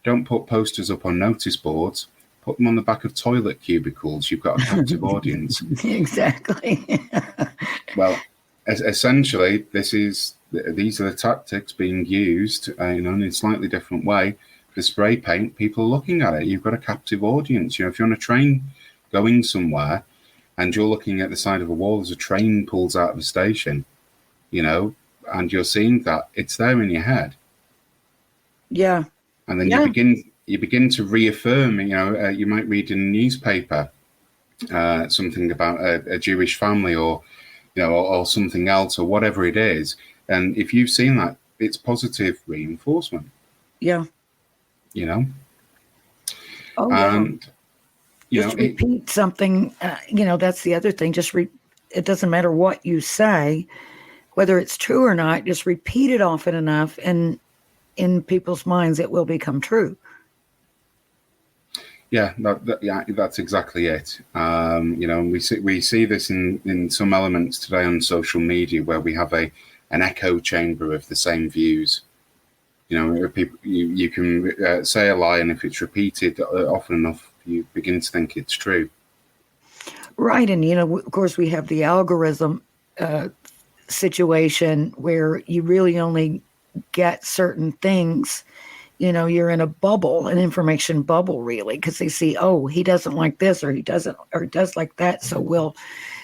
S3: don't put posters up on notice boards. Put them on the back of toilet cubicles. You've got a captive audience.
S2: Exactly.
S3: Well, essentially, these are the tactics being used, in a slightly different way. The spray paint, people are looking at it. You've got a captive audience. If you're on a train going somewhere and you're looking at the side of a wall as a train pulls out of a station, and you're seeing that, it's there in your head.
S2: Yeah.
S3: And then you begin to reaffirm, you might read in a newspaper something about a Jewish family or something else or whatever it is. And if you've seen that, it's positive reinforcement.
S2: Yeah.
S3: Oh,
S2: and, just repeat something, that's the other thing. It doesn't matter what you say, whether it's true or not, just repeat it often enough and in people's minds, it will become true.
S3: Yeah, that's exactly it. We see this in some elements today on social media where we have an echo chamber of the same views. People, you can say a lie, and if it's repeated often enough, you begin to think it's true.
S2: Right. And, of course, we have the algorithm situation where you really only get certain things. You're in a bubble, an information bubble, really, because they see, oh, he doesn't like this, or he doesn't, or does like that. So we'll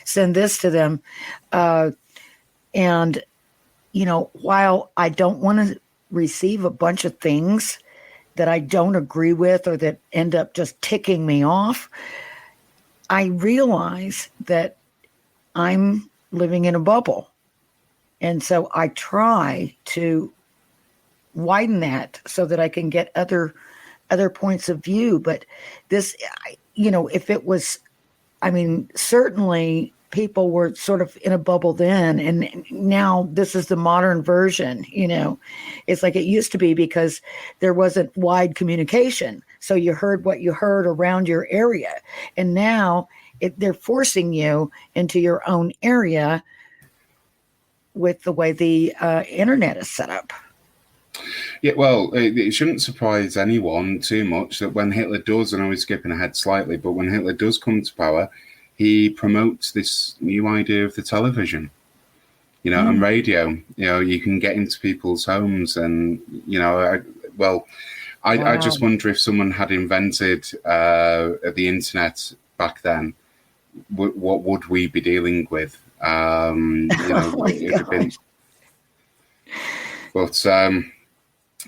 S2: send this to them. And, while I don't want to receive a bunch of things that I don't agree with or that end up just ticking me off, I realize that I'm living in a bubble. And so I try to widen that so that I can get other points of view. But this, if it was, certainly people were sort of in a bubble then, and now this is the modern version. It's like it used to be, because there wasn't wide communication. So you heard what you heard around your area. And now they're forcing you into your own area with the way the internet is set up.
S3: Yeah, well, it shouldn't surprise anyone too much that when Hitler does, and I was skipping ahead slightly, but when Hitler does come to power, he promotes this new idea of the television, and radio. You can get into people's homes, and I just wonder if someone had invented the internet back then, what would we be dealing with?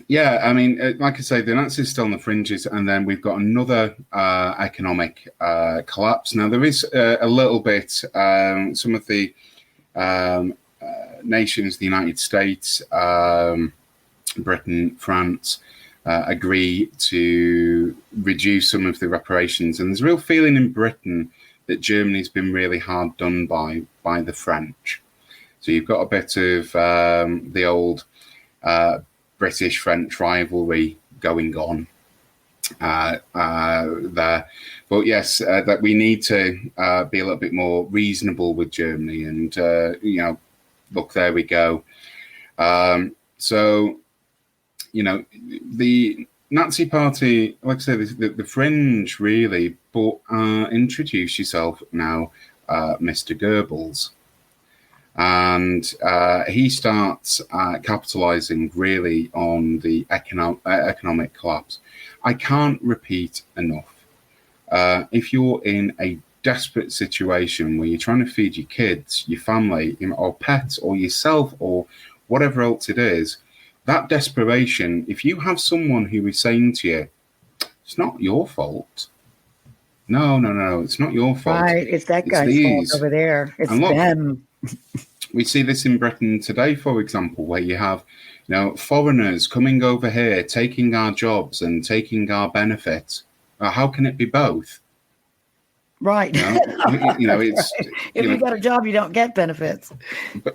S3: Yeah, like I say, the Nazis still on the fringes, and then we've got another economic collapse. Now, there is a little bit, some of the nations, the United States, Britain, France, agree to reduce some of the reparations. And there's a real feeling in Britain that Germany's been really hard done by the French. So you've got a bit of the old British-French rivalry going on there. But yes, that we need to be a little bit more reasonable with Germany. And, look, there we go. So, the Nazi Party, like I said, the fringe, really, but introduce yourself now, Mr. Goebbels. And he starts capitalizing really on the economic collapse. I can't repeat enough. If you're in a desperate situation where you're trying to feed your kids, your family, or pets, or yourself, or whatever else it is, that desperation, if you have someone who is saying to you, it's not your fault. No, it's not your fault.
S2: Right, it's that guy's fault over there. It's them.
S3: We see this in Britain today, for example, where you have, foreigners coming over here, taking our jobs and taking our benefits. How can it be both?
S2: Right.
S3: It's
S2: if you got a job, you don't get benefits.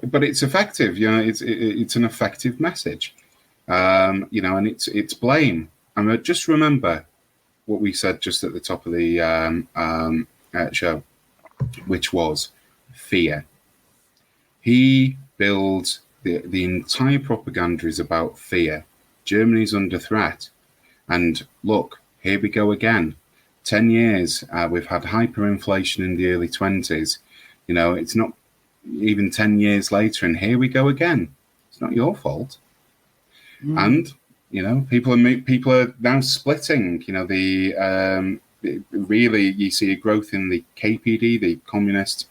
S3: But it's effective. It's an effective message. And it's blame. And just remember what we said just at the top of the show, which was fear. He builds the entire propaganda is about fear. Germany's under threat. And look, here we go again. 10 years, we've had hyperinflation in the early 20s. It's not even 10 years later, and here we go again. It's not your fault. And, people are now splitting. Really, you see a growth in the KPD, the communist,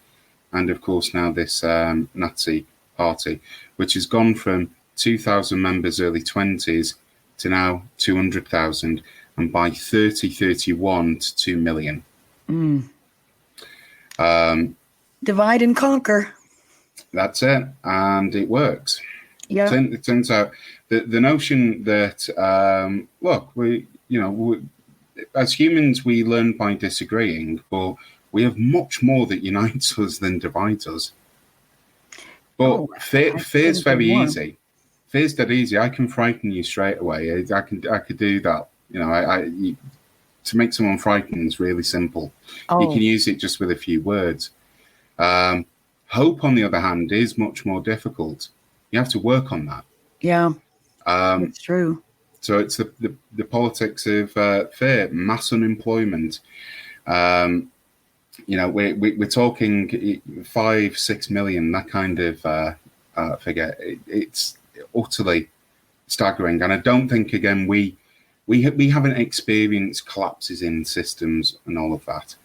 S3: and of course now this Nazi party, which has gone from 2,000 members early 20s to now 200,000, and by 2031 to 2 million.
S2: Divide and conquer.
S3: That's it, and it works.
S2: Yeah.
S3: It turns out that the notion that look, we as humans we learn by disagreeing, but we have much more that unites us than divides us. But fear's very easy. Fear's dead easy. I can frighten you straight away. I could do that. To make someone frightened is really simple. You can use it just with a few words. Hope, on the other hand, is much more difficult. You have to work on that.
S2: Yeah, it's true.
S3: So it's the politics of fear, mass unemployment. We're talking 5-6 million, that kind of figure. It's utterly staggering, and I don't think again we haven't experienced collapses in systems and all of that.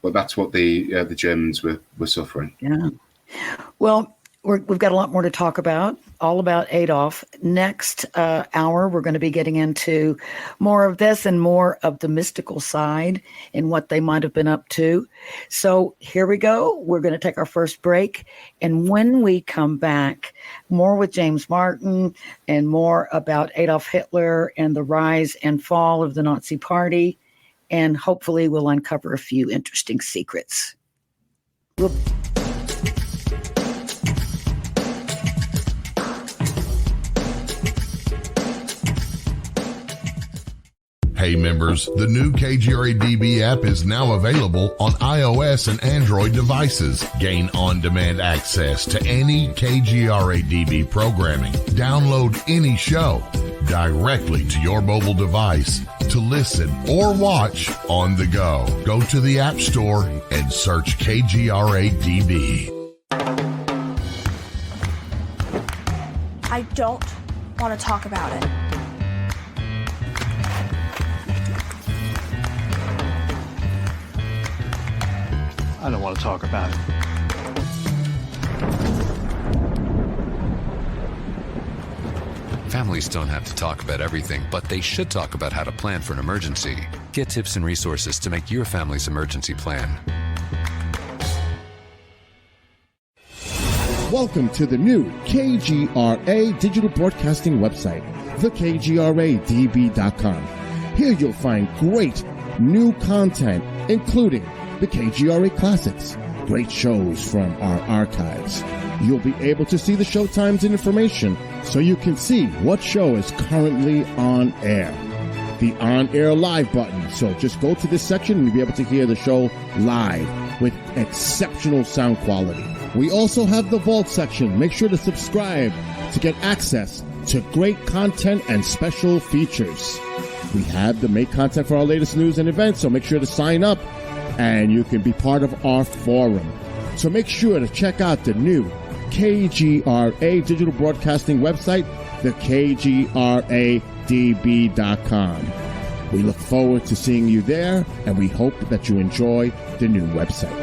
S3: But that's what the Germans were suffering.
S2: Yeah. Well, we've got a lot more to talk about, all about Adolf. Next hour, we're going to be getting into more of this and more of the mystical side and what they might have been up to. So here we go. We're going to take our first break. And when we come back, more with James Martin and more about Adolf Hitler and the rise and fall of the Nazi Party. And hopefully we'll uncover a few interesting secrets.
S1: Hey members, the new KGRA DB app is now available on iOS and Android devices. Gain on-demand access to any KGRA DB programming. Download any show directly to your mobile device to listen or watch on the go. Go to the App Store and search KGRA DB.
S4: I don't want to talk about it.
S5: I don't want to talk about it.
S6: Families don't have to talk about everything, but they should talk about how to plan for an emergency. Get tips and resources to make your family's emergency plan.
S7: Welcome to the new KGRA digital broadcasting website, thekgradb.com. Here you'll find great new content, including the KGRA Classics, great shows from our archives. You'll be able to see the show times and information so you can see what show is currently on air. The on-air live button. So just go to this section and you'll be able to hear the show live with exceptional sound quality. We also have the Vault section. Make sure to subscribe to get access to great content and special features. We have the make content for our latest news and events, so make sure to sign up and you can be part of our forum. So make sure to check out the new KGRA digital broadcasting website, thekgradb.com. We look forward to seeing you there, and we hope that you enjoy the new website.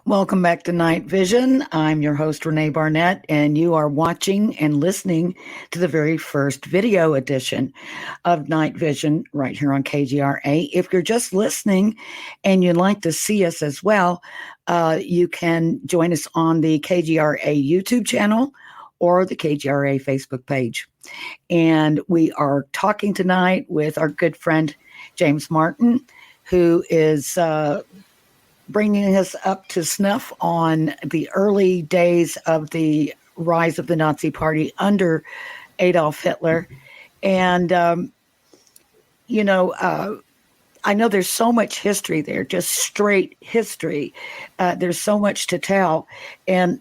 S2: Welcome back to Night Vision. I'm your host, Renee Barnett, and you are watching and listening to the very first video edition of Night Vision right here on KGRA. If you're just listening and you'd like to see us as well, you can join us on the KGRA YouTube channel or the KGRA Facebook page. And we are talking tonight with our good friend, James Martin, who is bringing us up to snuff on the early days of the rise of the Nazi Party under Adolf Hitler. And, I know there's so much history there, just straight history. There's so much to tell. And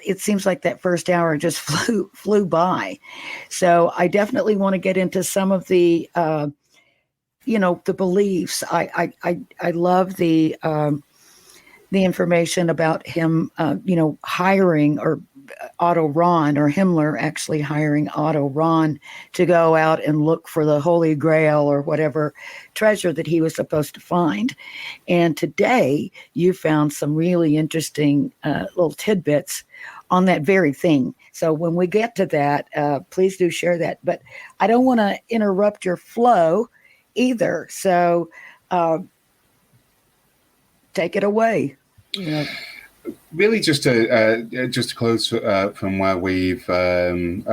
S2: it seems like that first hour just flew by. So I definitely want to get into some of the, the beliefs. I love the information about him, hiring or Otto Rahn, or Himmler actually hiring Otto Rahn to go out and look for the Holy Grail or whatever treasure that he was supposed to find. And today you found some really interesting little tidbits on that very thing. So when we get to that, please do share that. But I don't want to interrupt your flow either. So take it away.
S3: Really, just to close from where we've been.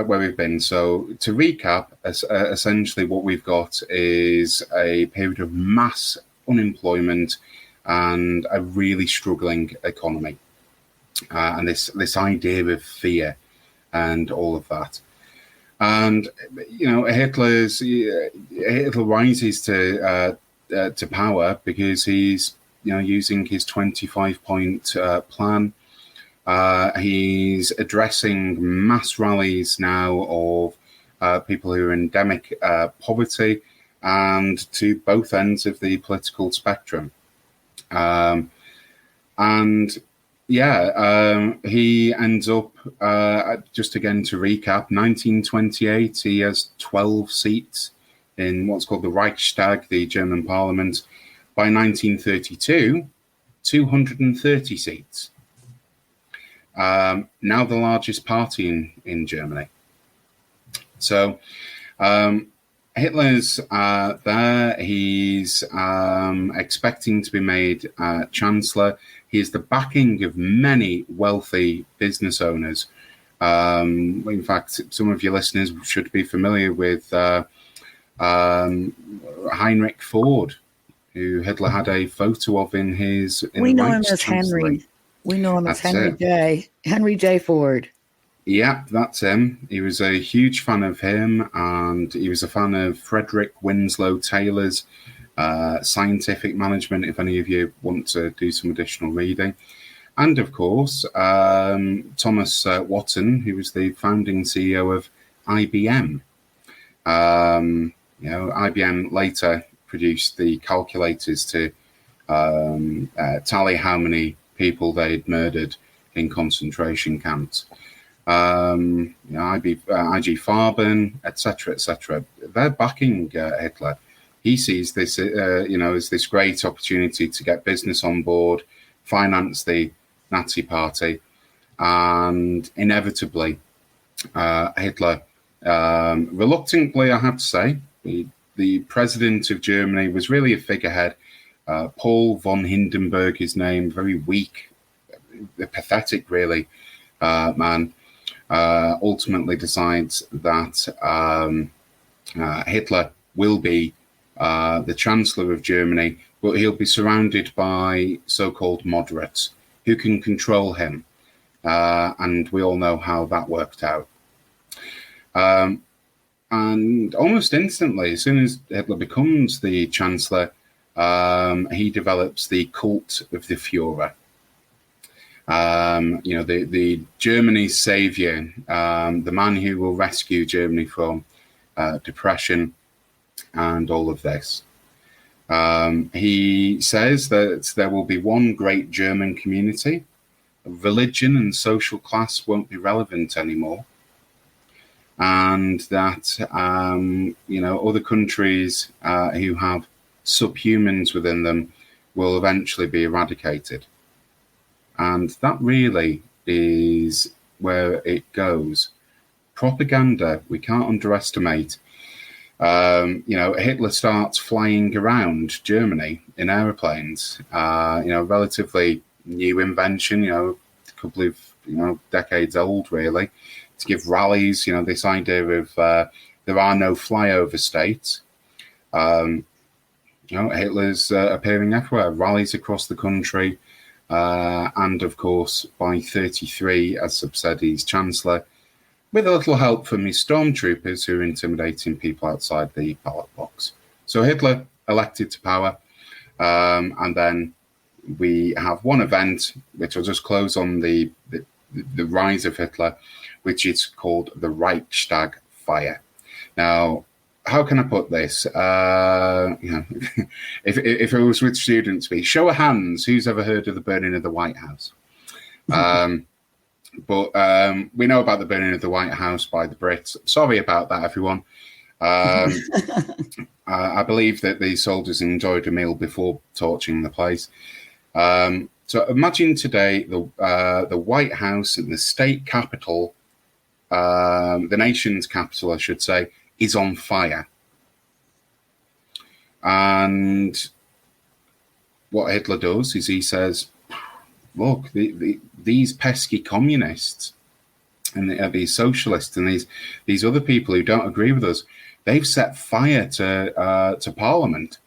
S3: So to recap, essentially what we've got is a period of mass unemployment and a really struggling economy, and this idea of fear and all of that. And Hitler rises to power because he's using his 25-point plan. He's addressing mass rallies now of people who are endemic poverty, and to both ends of the political spectrum. He ends up, just again to recap, 1928, he has 12 seats in what's called the Reichstag, the German parliament. By 1932, 230 seats. Now the largest party in Germany. So Hitler's there. He's expecting to be made chancellor. He has the backing of many wealthy business owners. In fact, some of your listeners should be familiar with Heinrich Ford, who Hitler had a photo of in his.
S2: We know him as Henry. We know him as Henry J. Ford.
S3: Yeah, that's him. He was a huge fan of him, and he was a fan of Frederick Winslow Taylor's Scientific Management, if any of you want to do some additional reading. And, of course, Thomas Watson, who was the founding CEO of IBM. IBM later produced the calculators to tally how many people they'd murdered in concentration camps. IG Farben, etc. They're backing Hitler. He sees this, as this great opportunity to get business on board, finance the Nazi Party, and inevitably, Hitler, reluctantly, I have to say, the president of Germany was really a figurehead. Paul von Hindenburg, his name, very weak, pathetic, really, man. Ultimately decides that Hitler will be the Chancellor of Germany, but he'll be surrounded by so-called moderates who can control him. And we all know how that worked out. And almost instantly, as soon as Hitler becomes the Chancellor, he develops the cult of the Führer. The Germany's savior, the man who will rescue Germany from depression and all of this. He says that there will be one great German community. Religion and social class won't be relevant anymore. And that, other countries who have subhumans within them will eventually be eradicated. And that really is where it goes. Propaganda, we can't underestimate. Hitler starts flying around Germany in aeroplanes, relatively new invention, a couple of, decades old, really, to give rallies, this idea of there are no flyover states. Hitler's appearing everywhere, rallies across the country. And of course, by 1933, as I've said, he's Chancellor, with a little help from his stormtroopers who are intimidating people outside the ballot box. So Hitler elected to power, and then we have one event, which I'll just close on the rise of Hitler, which is called the Reichstag fire. Now, how can I put this? If it was with students, show of hands, who's ever heard of the burning of the White House? But we know about the burning of the White House by the Brits. Sorry about that, everyone. I believe that the soldiers enjoyed a meal before torching the place. So imagine today the White House and the state capital, the nation's capital, I should say, is on fire. And what Hitler does is he says, look, these pesky communists and these socialists and these other people who don't agree with us, they've set fire to Parliament.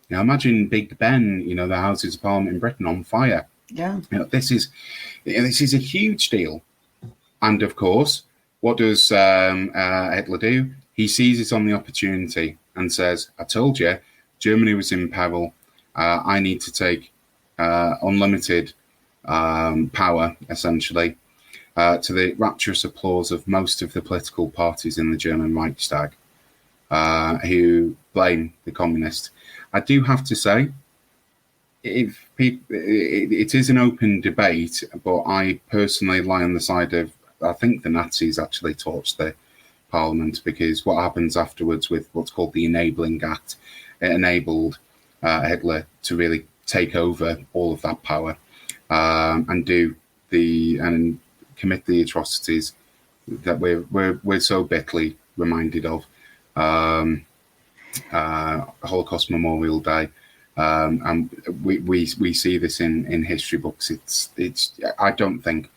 S3: Imagine Big Ben, the Houses of Parliament in Britain on fire.
S2: Yeah.
S3: This is a huge deal. And of course, what does Hitler do? He seizes on the opportunity and says, I told you, Germany was in peril. I need to take unlimited power, essentially, to the rapturous applause of most of the political parties in the German Reichstag, who blame the communists. I do have to say, if people, it is an open debate, but I personally lie on the side of, I think the Nazis actually torched the parliament, because what happens afterwards with what's called the Enabling Act, it enabled Hitler to really take over all of that power and commit the atrocities that we're so bitterly reminded of. Holocaust Memorial Day. And we see this in history books. It's I don't think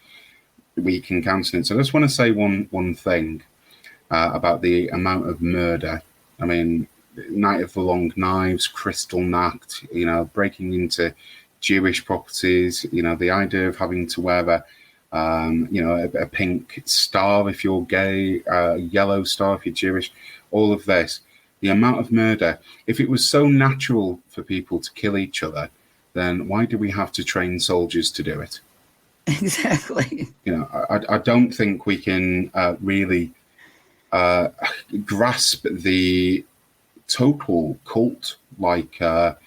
S3: we can countenance. So I just want to say one thing about the amount of murder. I mean, Night of the Long Knives, Kristallnacht, breaking into Jewish properties, the idea of having to wear a pink star if you're gay, a yellow star if you're Jewish, all of this. The amount of murder, if it was so natural for people to kill each other, then why do we have to train soldiers to do it?
S2: Exactly.
S3: I don't think we can really grasp the total cult-like power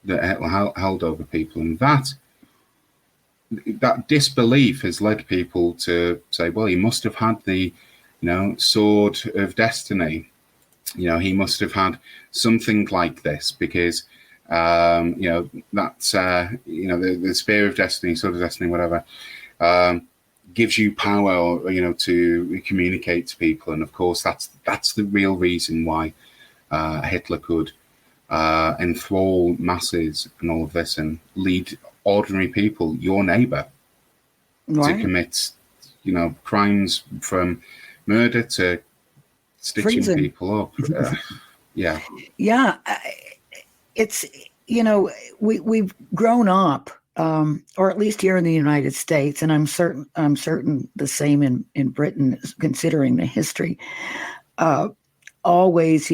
S3: that Hitler held over people. And that disbelief has led people to say, well, he must have had the sword of destiny. He must have had something like this, because that's the spear of destiny, sword of destiny, whatever, gives you power, to communicate to people. And of course, that's the real reason why Hitler could enthrall masses and all of this, and lead ordinary people, your neighbor,
S2: right,
S3: to commit, crimes from murder to stitching
S2: Freezing
S3: people up. Yeah.
S2: It's we've grown up, or at least here in the United States, and I'm certain the same in Britain, considering the history. Always,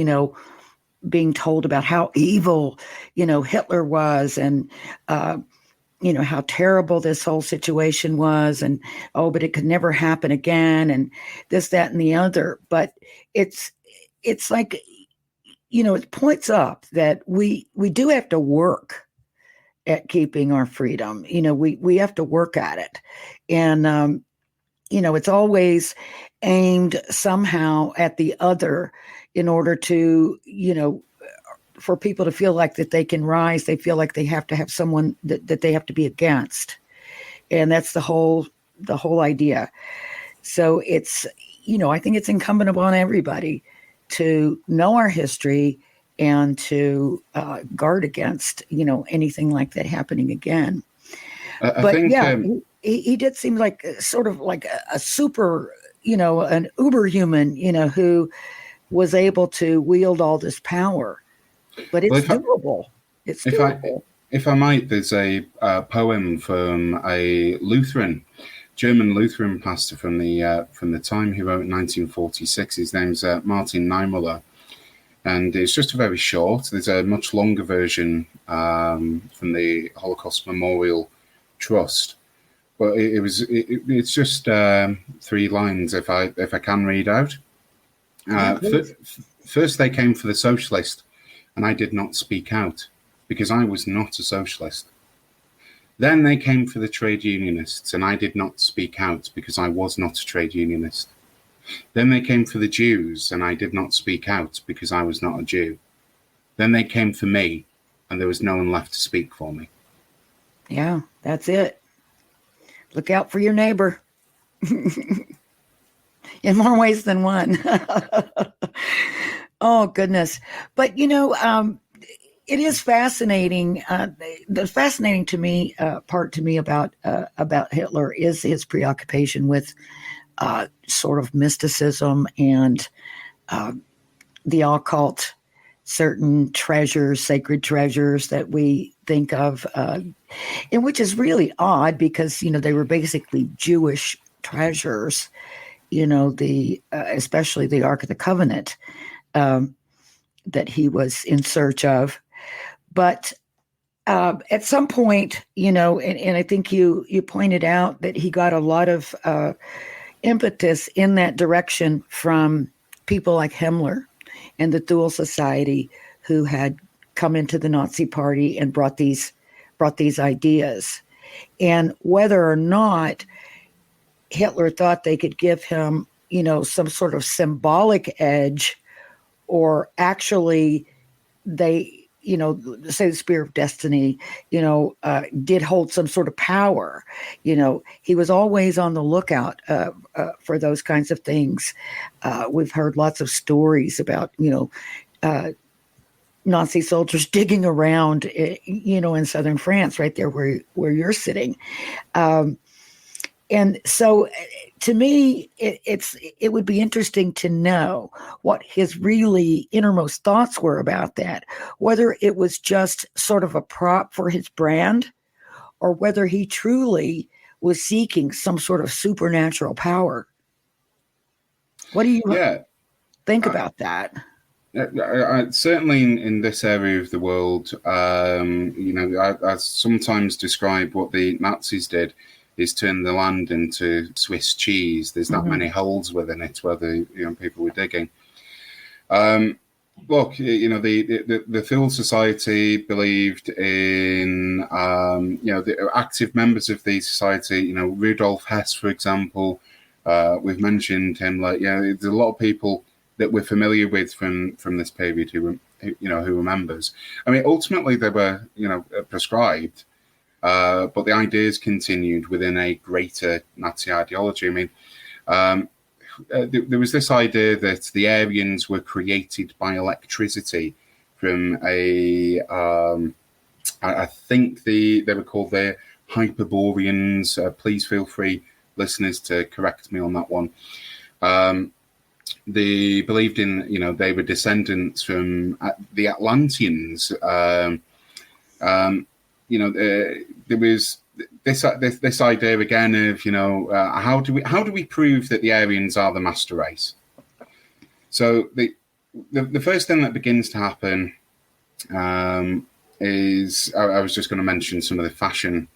S2: being told about how evil, Hitler was, and how terrible this whole situation was, and but it could never happen again, and this, that, and the other. But it's like, it points up that we do have to work at keeping our freedom. We have to work at it, and it's always aimed somehow at the other, in order to for people to feel like that they can rise. They feel like they have to have someone that they have to be against. And that's the whole idea. So it's, I think it's incumbent upon everybody to know our history and to guard against, anything like that happening again.
S3: I think,
S2: he did seem like sort of like a super, an uber human, who was able to wield all this power. But it's doable. It's doable.
S3: If I might, there's a poem from a German Lutheran pastor from the time he wrote in 1946. His name's Martin Niemöller, and it's just very short. There's a much longer version from the Holocaust Memorial Trust, but it's just 3 lines. If I can read out. First, they came for the socialist, and I did not speak out, because I was not a socialist. Then they came for the trade unionists, and I did not speak out, because I was not a trade unionist. Then they came for the Jews, and I did not speak out, because I was not a Jew. Then they came for me, and there was no one left to speak for me.
S2: Yeah, that's it. Look out for your neighbor. In more ways than one. Oh, goodness. But, it is fascinating. The fascinating part to me about Hitler is his preoccupation with sort of mysticism and the occult certain treasures, sacred treasures that we think of, and which is really odd because, they were basically Jewish treasures, especially the Ark of the Covenant that he was in search of. But at some point, and I think you pointed out that he got a lot of impetus in that direction from people like Himmler and the Thule Society, who had come into the Nazi Party and brought these ideas. And whether or not Hitler thought they could give him, some sort of symbolic edge, or actually they, say the Spear of Destiny, did hold some sort of power. He was always on the lookout for those kinds of things. We've heard lots of stories about, Nazi soldiers digging around, in southern France, right there where you're sitting. And so to me, it would be interesting to know what his really innermost thoughts were about that, whether it was just sort of a prop for his brand, or whether he truly was seeking some sort of supernatural power. What do you think about that?
S3: Certainly in this area of the world, I sometimes describe what the Nazis did is turn the land into Swiss cheese. There's not many holes within it where the people were digging. Look, the Thule Society believed in the active members of the society. Rudolf Hess, for example. We've mentioned him. There's a lot of people that we're familiar with from this period who were members. I mean, ultimately they were proscribed. But the ideas continued within a greater Nazi ideology. I mean, there was this idea that the Aryans were created by electricity from I think they were called the Hyperboreans. Please feel free, listeners, to correct me on that one. They believed in, they were descendants from the Atlanteans. There was this idea again of how do we prove that the Aryans are the master race? So the first thing that begins to happen is I was just going to mention some of the fashion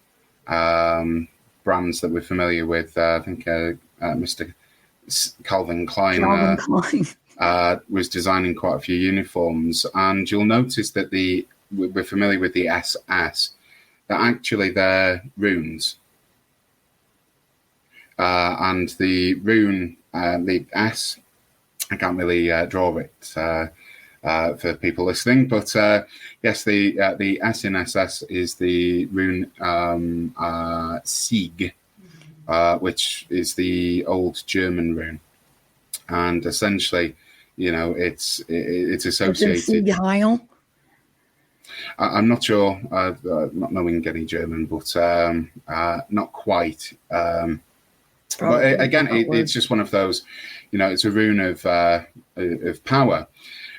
S3: brands that we're familiar with. I think Mr. Calvin Klein was designing quite a few uniforms, and you'll notice that we're familiar with the SS. That actually they're runes. And the rune, the S, I can't really draw it for people listening, but yes, the S in SS is the rune Sieg, which is the old German rune. And essentially, it's associated...
S2: Sieg Heil?
S3: I'm not sure, not knowing any German, but not quite. But again, it's just one of those, it's a rune of power.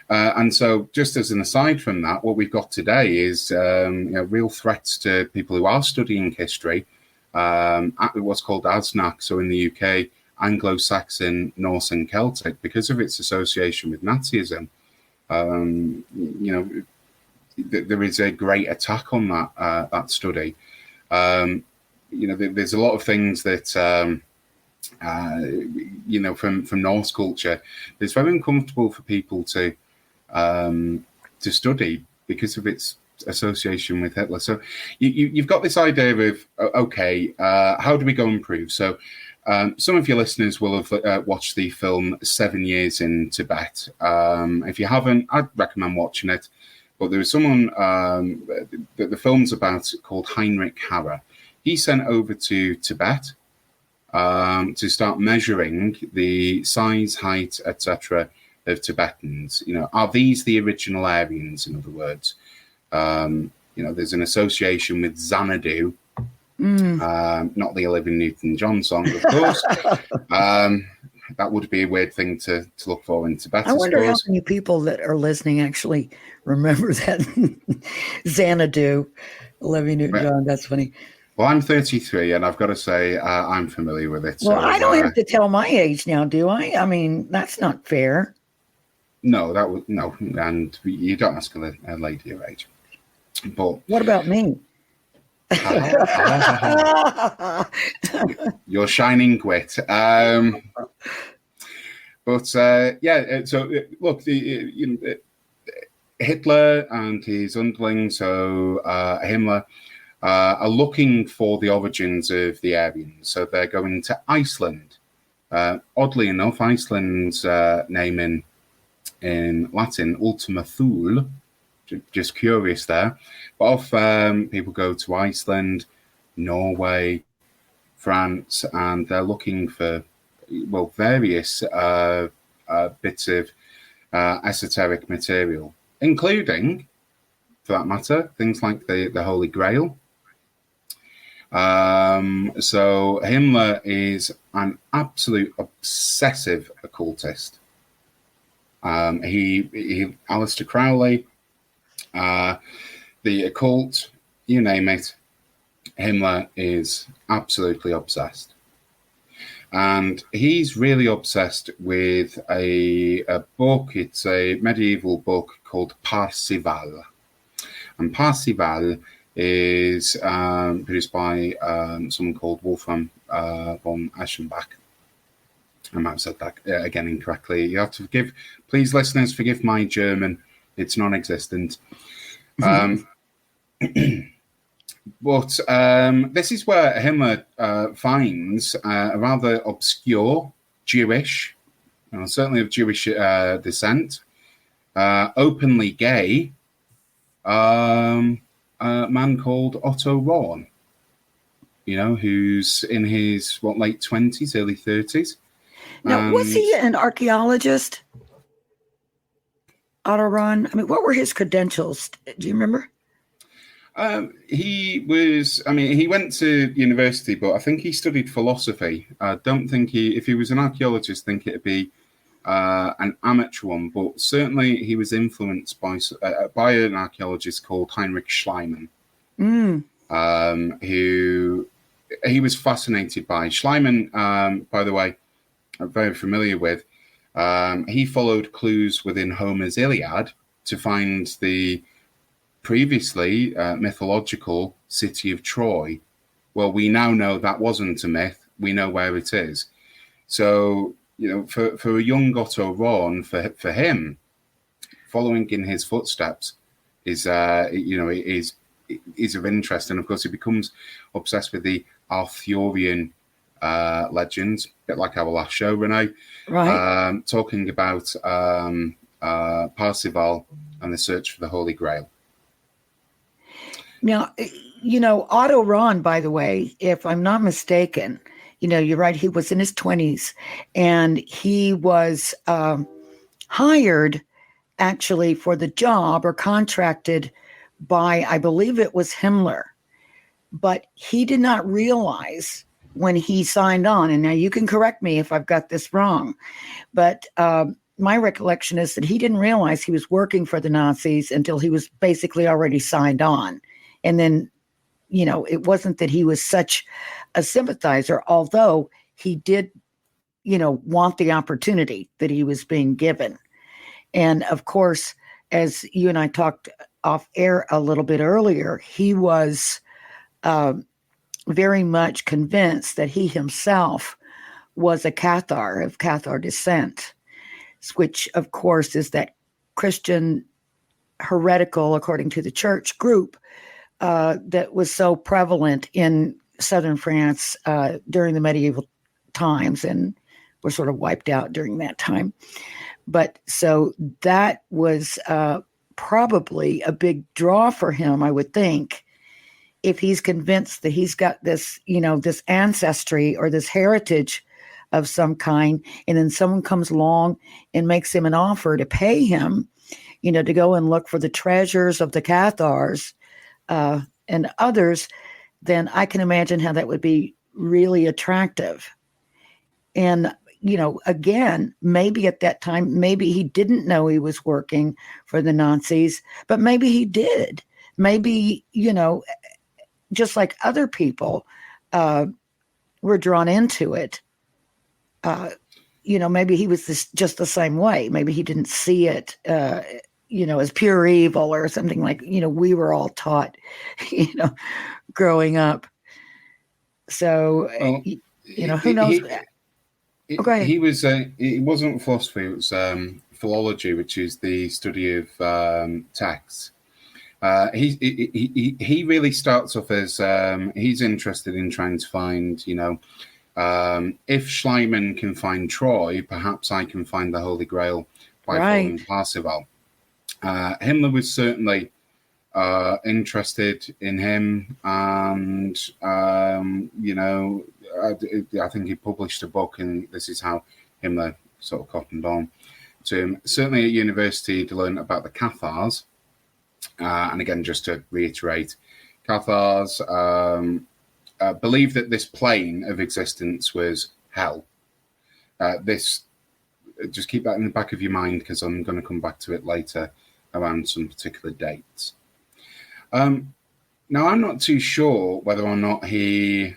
S3: And so just as an aside from that, what we've got today is real threats to people who are studying history, what's called ASNAC, so in the UK, Anglo-Saxon, Norse and Celtic, because of its association with Nazism. There is a great attack on that study. There's a lot of things that from Norse culture, it's very uncomfortable for people to study because of its association with Hitler. So you've got this idea of how do we go and prove? So some of your listeners will have watched the film 7 Years in Tibet. If you haven't, I'd recommend watching it. But there was someone that the film's about called Heinrich Harrer. He sent over to Tibet to start measuring the size, height, etc. of Tibetans. Are these the original Aryans? In other words, there's an association with Xanadu, not the Olivia Newton-John song, of course. that would be a weird thing to look for in Tibet.
S2: I wonder how
S3: suppose.
S2: many people that are listening actually remember that Xanadu, Olivia Newton-John. That's funny.
S3: Well, I'm 33, and I've got to say I'm familiar with it.
S2: Well,
S3: so,
S2: I don't have to tell my age now, do I? I mean, that's not fair.
S3: No, no, and you don't ask a lady your age. But
S2: what about me?
S3: Your shining wit. But yeah. So look, Hitler and his underlings, so Himmler, are looking for the origins of the Aryans. So they're going to Iceland. Oddly enough, Iceland's name in Latin, Ultima Thule. Just curious there. But often people go to Iceland, Norway, France, and they're looking for, well, various bits of esoteric material, including, for that matter, things like the Holy Grail. So Himmler is an absolute obsessive occultist. He Aleister Crowley, the occult, you name it, Himmler is absolutely obsessed. And he's really obsessed with a book. It's a medieval book called Parzival. And Parzival is produced by someone called Wolfram von Eschenbach. I might have said that again incorrectly. You have to please, listeners, forgive my German. It's non-existent. But this is where Himmler finds a rather obscure Jewish, certainly of Jewish descent, openly gay, a man called Otto Rahn, who's in his, late 20s, early 30s.
S2: Now, was he an archaeologist, Otto Rahn? I mean, what were his credentials? Do you remember?
S3: He was, he went to university, but I think he studied philosophy. I don't think if he was an archaeologist, I think it'd be an amateur one, but certainly he was influenced by an archaeologist called Heinrich Schliemann, who he was fascinated by. Schliemann, by the way, I'm very familiar with. He followed clues within Homer's Iliad to find the previously mythological city of Troy. Well, we now know that wasn't a myth. We know where it is. So, for a young Otto Rahn, for him, following in his footsteps is of interest. And of course, he becomes obsessed with the Arthurian legends, a bit like our last show, Renee.
S2: Right.
S3: Talking about Parzival and the search for the Holy Grail.
S2: Now, Otto Rahn, by the way, if I'm not mistaken, you're right, he was in his 20s, and he was hired actually for the job or contracted by, I believe it was Himmler, but he did not realize when he signed on, and now you can correct me if I've got this wrong, but my recollection is that he didn't realize he was working for the Nazis until he was basically already signed on. And then, it wasn't that he was such a sympathizer, although he did, want the opportunity that he was being given. And of course, as you and I talked off air a little bit earlier, he was very much convinced that he himself was a Cathar, of Cathar descent, which, of course, is that Christian heretical, according to the church, group that was so prevalent in southern France during the medieval times and were sort of wiped out during that time. But so that was probably a big draw for him, I would think, if he's convinced that he's got this, this ancestry or this heritage of some kind, and then someone comes along and makes him an offer to pay him, to go and look for the treasures of the Cathars, and others, then I can imagine how that would be really attractive. And, again, maybe at that time, maybe he didn't know he was working for the Nazis, but maybe he did. Maybe, just like other people were drawn into it. Maybe he was just the same way. Maybe he didn't see it, as pure evil or something like, we were all taught, growing up. So, who knows? Go ahead.
S3: He was. It wasn't philosophy. It was philology, which is the study of texts. He really starts off as he's interested in trying to find, if Schliemann can find Troy, perhaps I can find the Holy Grail by following Parsifal. Himmler was certainly interested in him, and I think he published a book, and this is how Himmler sort of cottoned on to him. Certainly at university to learn about the Cathars, and again, just to reiterate, Cathars believed that this plane of existence was hell. Just keep that in the back of your mind, because I'm going to come back to it later around some particular dates. Now, I'm not too sure whether or not he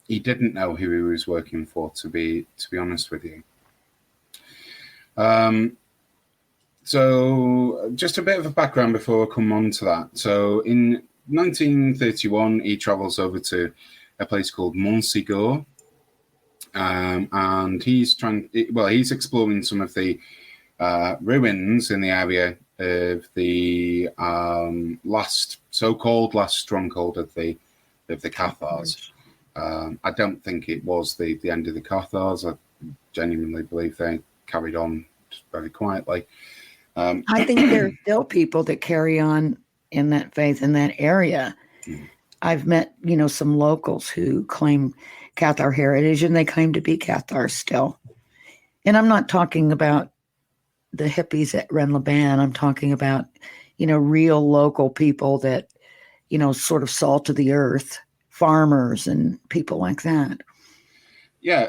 S3: didn't know who he was working for, to be honest with you. So just a bit of a background before I come on to that. So in 1931, he travels over to a place called Montségur, and he's exploring some of the ruins in the area of the so-called last stronghold of the Cathars. I don't think it was the end of the Cathars. I genuinely believe they carried on very quietly.
S2: I think there are still people that carry on in that faith in that area. I've met, some locals who claim Cathar heritage, and they claim to be Cathars still. And I'm not talking about the hippies at Rennes-les-Bains. I'm talking about, real local people that, sort of salt of the earth, farmers and people like that.
S3: Yeah,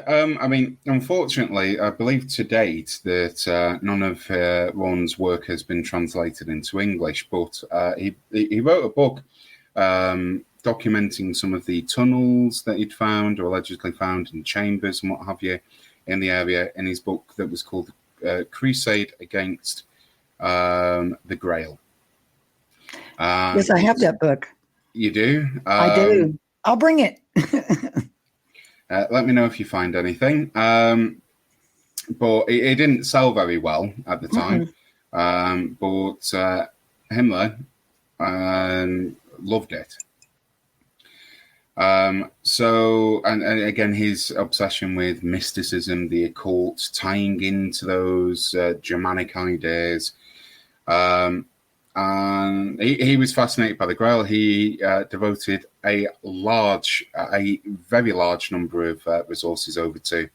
S3: unfortunately, I believe to date that none of Ron's work has been translated into English, but he wrote a book documenting some of the tunnels that he'd found or allegedly found in chambers and what have you in the area in his book that was called Crusade Against the Grail.
S2: Yes, I have that book.
S3: You do?
S2: I do. I'll bring it.
S3: Let me know if you find anything. But it didn't sell very well at the time. But Himmler loved it. So, and again, his obsession with mysticism, the occult, tying into those Germanic ideas. And he was fascinated by the Grail. He devoted a very large number of resources over to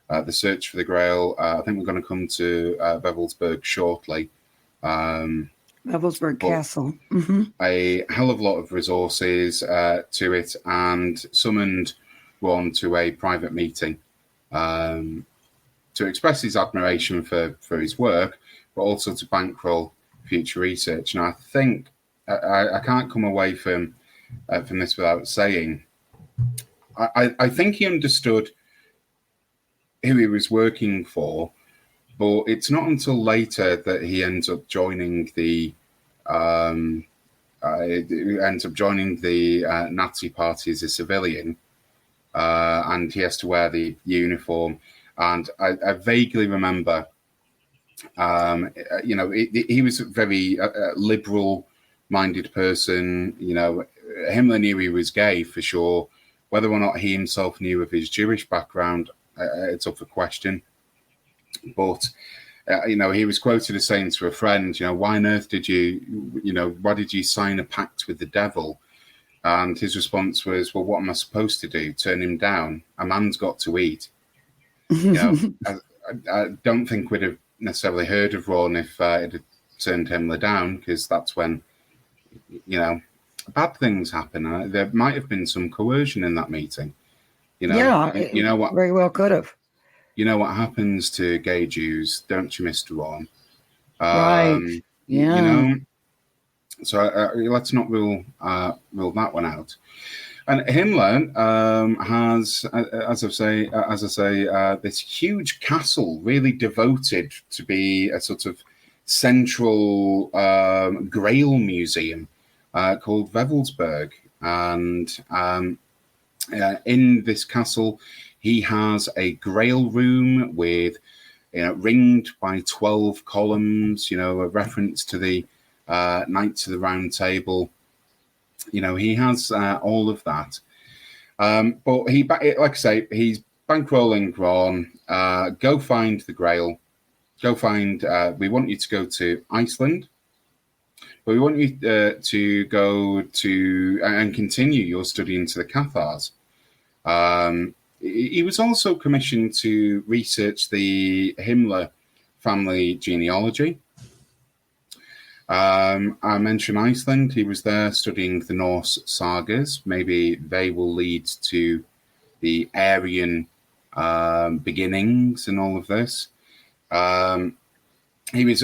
S3: the search for the Grail. I think we're going to come to Wewelsburg shortly.
S2: Wewelsburg Castle.
S3: A hell of a lot of resources to it, and summoned Ron to a private meeting to express his admiration for his work, but also to bankroll future research. And I think I can't come away from this without saying I think he understood who he was working for, but it's not until later that he ends up joining the Nazi Party as a civilian, and he has to wear the uniform. And I vaguely remember, he was a very liberal-minded person. Himmler knew he was gay for sure. Whether or not he himself knew of his Jewish background, it's up for question. But he was quoted as saying to a friend, why on earth did why did you sign a pact with the devil? And his response was, well, what am I supposed to do? Turn him down? A man's got to eat. I don't think we'd have necessarily heard of Ron if it had turned Himmler down, because that's when, bad things happen. There might have been some coercion in that meeting. You know,
S2: Yeah,
S3: you know what?
S2: very well could have.
S3: You know what happens to gay Jews, don't you, Mr. Ron?
S2: Right. Yeah.
S3: You know, so let's not rule that one out. And Himmler has, as I say, this huge castle, really devoted to be a sort of central Grail museum called Wewelsburg. And in this castle, he has a Grail room with, ringed by 12 columns. A reference to the Knights of the Round Table. He has all of that. But like I say, he's bankrolling Ron. Go find the Grail. Go find. We want you to go to Iceland, but we want you to go to and continue your study into the Cathars. He was also commissioned to research the Himmler family genealogy. I mentioned Iceland. He was there studying the Norse sagas. Maybe they will lead to the Aryan beginnings and all of this. He was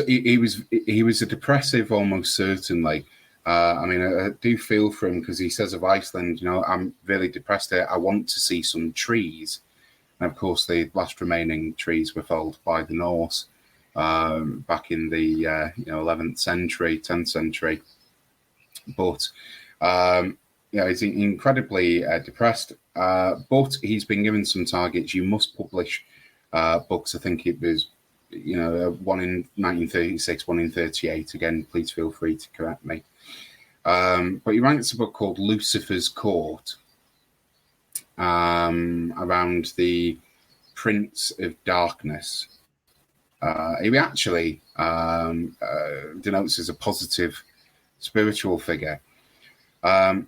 S3: a depressive, almost certainly. I do feel for him because he says of Iceland, I'm really depressed here. I want to see some trees. And of course, the last remaining trees were felled by the Norse. Back in the 11th century, 10th century, but he's incredibly depressed. But he's been given some targets. You must publish books. I think it was one in 1936, one in 38. Again, please feel free to correct me. But he writes a book called Lucifer's Court around the Prince of Darkness. He actually denotes as a positive spiritual figure. But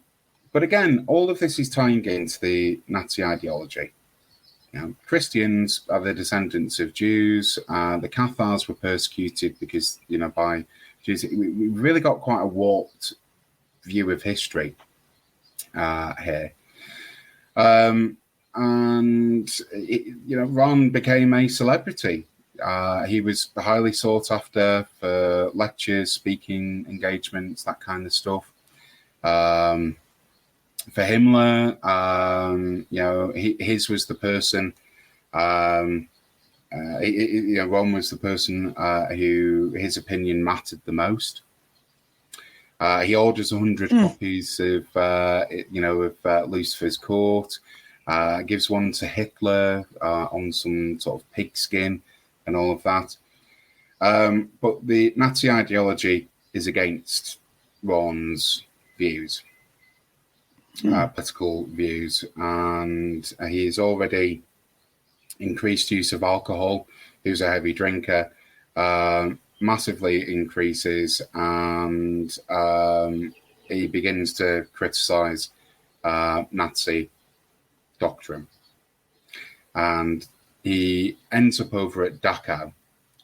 S3: again, all of this is tying into the Nazi ideology. Christians are the descendants of Jews. The Cathars were persecuted because, by Jews. We really got quite a warped view of history here. And, Ron became a celebrity. He was highly sought after for lectures, speaking engagements, that kind of stuff. For Himmler, his was the person. Ron was the person who his opinion mattered the most. He orders 100 copies of Lucifer's Court. Gives one to Hitler on some sort of pigskin and all of that. But the Nazi ideology is against Ron's views, political views, and he has already increased use of alcohol. He was a heavy drinker, massively increases, and he begins to criticize Nazi doctrine. And he ends up over at Dachau.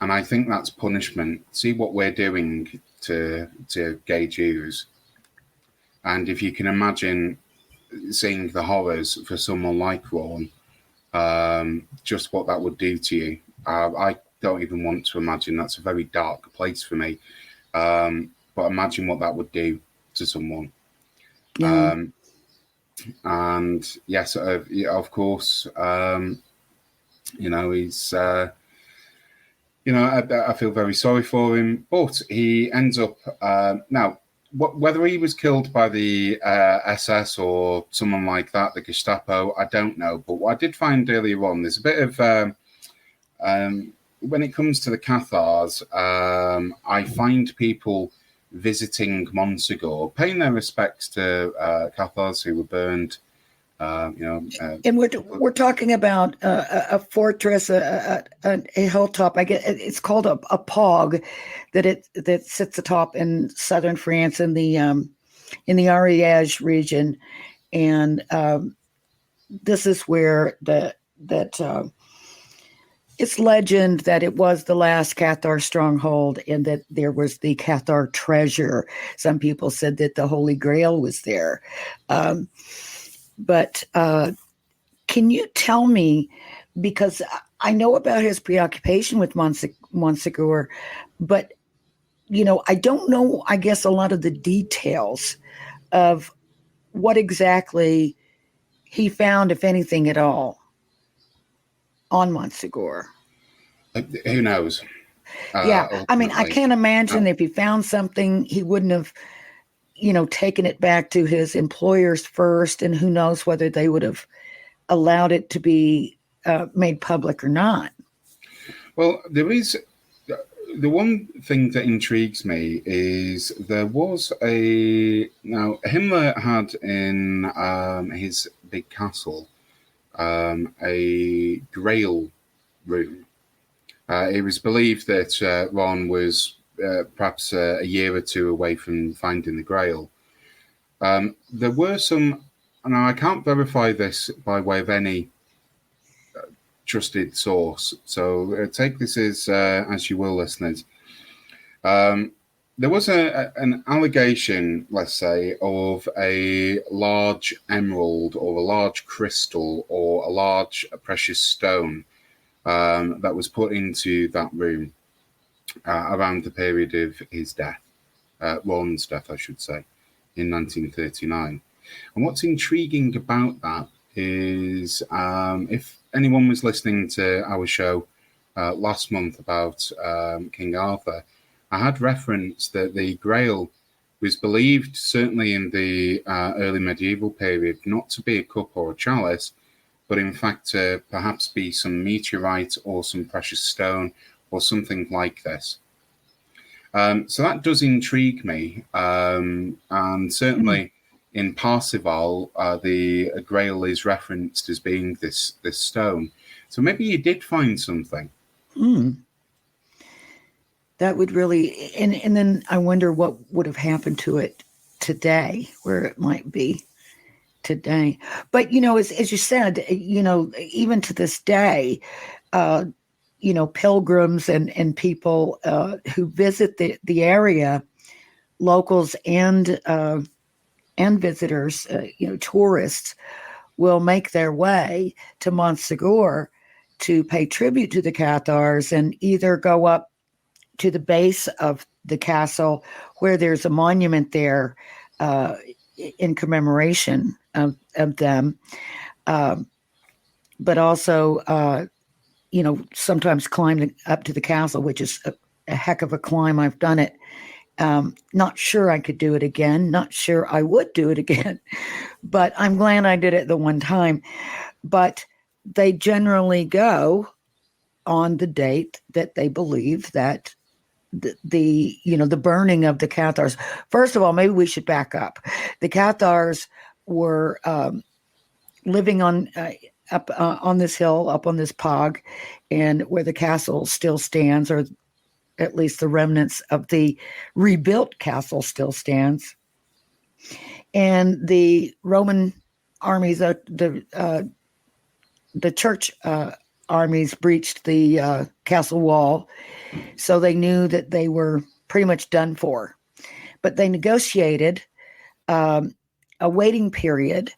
S3: And I think that's punishment. See what we're doing to gay Jews. And if you can imagine seeing the horrors for someone like Ron, just what that would do to you. I don't even want to imagine. That's a very dark place for me. But imagine what that would do to someone. Yeah. And yes, of course, he's, I feel very sorry for him, but he ends up, now, whether he was killed by the SS or someone like that, the Gestapo, I don't know. But what I did find earlier on, there's a bit of, when it comes to the Cathars, I find people visiting Montsegur, paying their respects to Cathars who were burned.
S2: And we're talking about a fortress, a hilltop. I guess it's called a pog, that sits atop in southern France in the Ariège region, and this is where it's legend that it was the last Cathar stronghold and that there was the Cathar treasure. Some people said that the Holy Grail was there. But Can you tell me, because I know about his preoccupation with Montsegur, but, I don't know, I guess, a lot of the details of what exactly he found, if anything at all, on Montsegur.
S3: Who knows?
S2: Yeah, I mean, I can't imagine if he found something, he wouldn't have, taken it back to his employers first, and who knows whether they would have allowed it to be made public or not.
S3: Well, there is the one thing that intrigues me is there was Himmler had in his big castle a Grail room. It was believed that Ron was perhaps a year or two away from finding the Grail. There were some, now I can't verify this by way of any trusted source, so take this as you will, listeners. There was an allegation, let's say, of a large emerald or a large crystal or a large precious stone that was put into that room around the period of his death, Ron's death, I should say, in 1939. And what's intriguing about that is if anyone was listening to our show last month about King Arthur, I had referenced that the Grail was believed, certainly in the early medieval period, not to be a cup or a chalice, but in fact to perhaps be some meteorite or some precious stone or something like this. So that does intrigue me. And certainly in Parzival, the Grail is referenced as being this stone. So maybe you did find something.
S2: That would really, and then I wonder what would have happened to it today, where it might be today. But, as you said, even to this day, pilgrims and people who visit the area, locals and visitors, tourists, will make their way to Montsegur to pay tribute to the Cathars and either go up to the base of the castle where there's a monument there in commemoration of them, but also sometimes climbing up to the castle, which is a heck of a climb. I've done it. Not sure I could do it again. Not sure I would do it again, but I'm glad I did it the one time. But they generally go on the date that they believe that the burning of the Cathars. First of all, maybe we should back up. The Cathars were living on up on this hill, up on this pog, and where the castle still stands, or at least the remnants of the rebuilt castle still stands. And the Roman armies, the church armies breached the castle wall, so they knew that they were pretty much done for. But they negotiated a waiting period,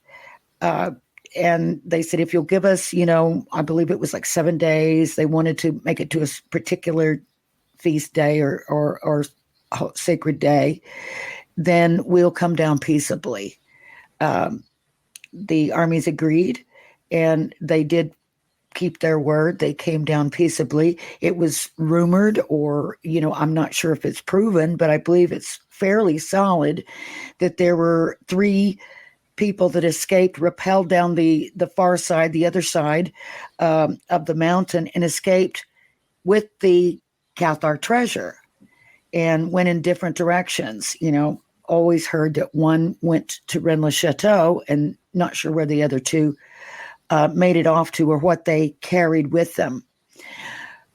S2: and they said, if you'll give us, I believe it was like 7 days, they wanted to make it to a particular feast day or sacred day, then we'll come down peaceably. The armies agreed, and they did keep their word. They came down peaceably. It was rumored, or, I'm not sure if it's proven, but I believe it's fairly solid that there were 3 people that escaped, rappelled down the far side, the other side of the mountain, and escaped with the Cathar treasure and went in different directions. Always heard that one went to Rennes-le-Château, and not sure where the other 2 made it off to or what they carried with them.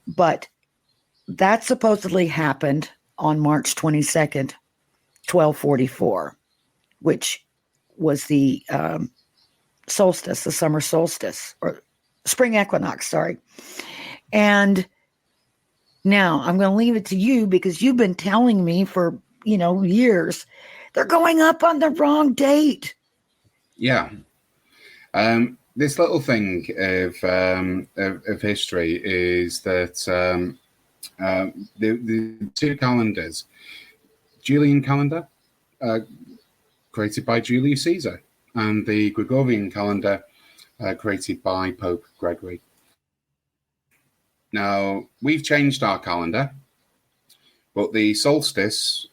S2: But that supposedly happened on March 22nd, 1244, which was the solstice, the summer solstice, or spring equinox, sorry. And now I'm going to leave it to you, because you've been telling me for, years, they're going up on the wrong date.
S3: Yeah. this little thing of history is that the two calendars, Julian calendar, created by Julius Caesar, and the Gregorian calendar, created by Pope Gregory. Now, we've changed our calendar, but the solstice,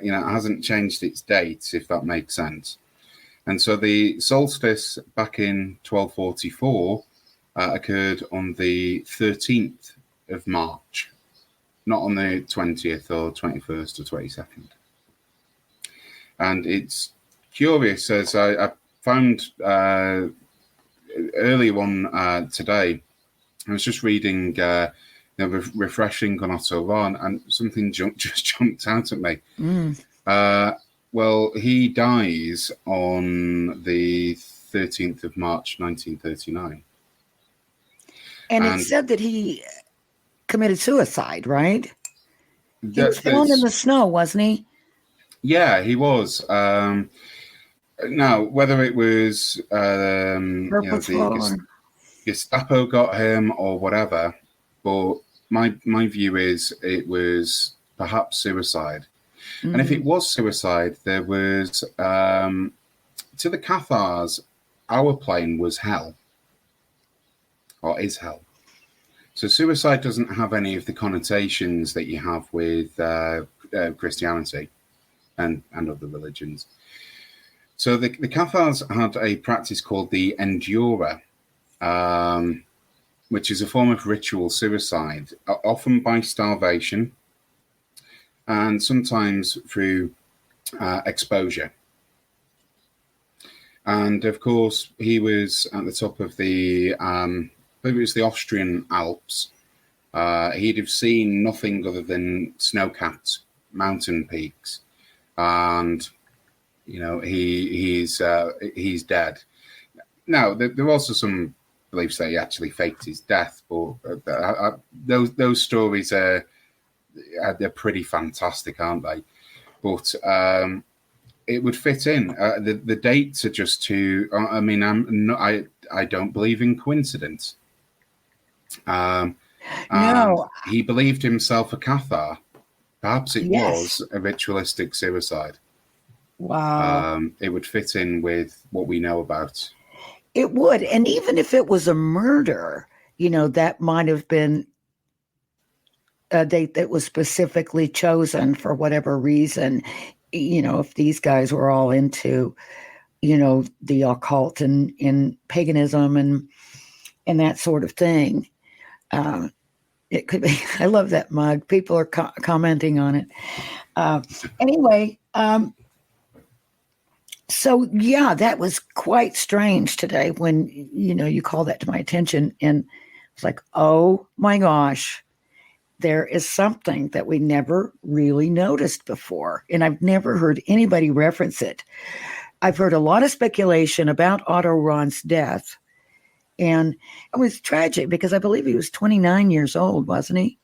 S3: hasn't changed its date, if that makes sense. And so the solstice back in 1244 occurred on the 13th of March, not on the 20th or 21st or 22nd. And it's curious, as I found earlier on today, I was just reading, refreshing on Otto Rahn, and something just jumped out at me. Well, he dies on the 13th of March, 1939.
S2: And it said that he committed suicide, right? He was found in the snow, wasn't he?
S3: Yeah, he was. Now, whether it was the Gestapo got him or whatever, but my view is it was perhaps suicide. And if it was suicide, there was, to the Cathars, our plane was hell, or is hell. So suicide doesn't have any of the connotations that you have with Christianity and other religions. So the Cathars had a practice called the Endura, which is a form of ritual suicide, often by starvation, and sometimes through exposure. And of course, he was at the top of the, I believe it was the Austrian Alps. He'd have seen nothing other than snow-capped mountain peaks, and he's dead. Now, there are also some beliefs that he actually faked his death, but those stories they're pretty fantastic, aren't they? But it would fit in. The dates are just too. I don't believe in coincidence.
S2: No,
S3: he believed himself a Cathar. Perhaps it was a ritualistic suicide.
S2: Wow.
S3: It would fit in with what we know about.
S2: It would, and even if it was a murder, that might have been a date that was specifically chosen for whatever reason. If these guys were all into, the occult and in paganism and that sort of thing, it could be. I love that mug. People are commenting on it. Anyway, so yeah, that was quite strange today when you called that to my attention, and it's like, oh my gosh. There is something that we never really noticed before, and I've never heard anybody reference it. I've heard a lot of speculation about Otto Rahn's death, and it was tragic because I believe he was 29 years old, wasn't he?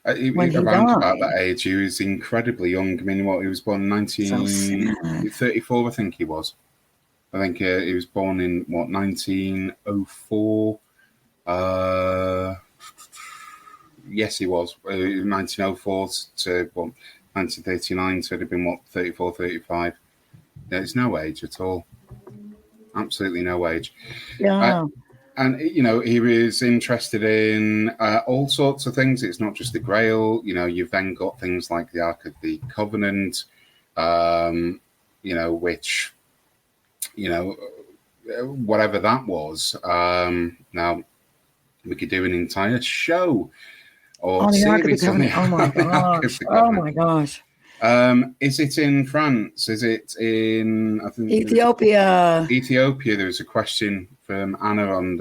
S3: When he died. About that age, he was incredibly young. I mean, he was born in 1934, I think he was. I think he was born in, 1904? Yes, he was. 1904 to 1939, so it'd have been 34, 35. There's no age at all. Absolutely no age.
S2: Yeah.
S3: And he was interested in all sorts of things. It's not just the Grail. You've then got things like the Ark of the Covenant, which, whatever that was. Now, we could do an entire show.
S2: On the Ark of the Covenant. Oh my gosh. Oh my gosh.
S3: Is it in France? Is it in
S2: Ethiopia?
S3: Ethiopia. There was a question from Anna on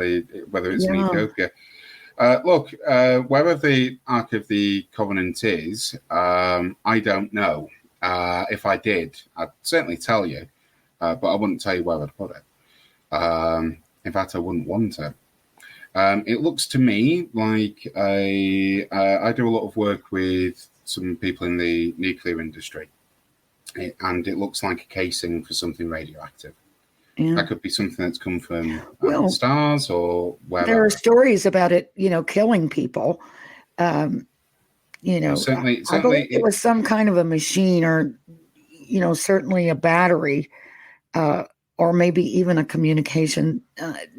S3: whether it's in Ethiopia. Look, wherever the Ark of the Covenant is, I don't know. If I did, I'd certainly tell you, but I wouldn't tell you where I'd put it. In fact, I wouldn't want to. It looks to me like I do a lot of work with some people in the nuclear industry, and it looks like a casing for something radioactive.
S2: Yeah.
S3: That could be something that's come from
S2: Well,
S3: stars or wherever.
S2: There are stories about it, killing people.
S3: Certainly,
S2: I believe it was some kind of a machine or, certainly a battery, or maybe even a communication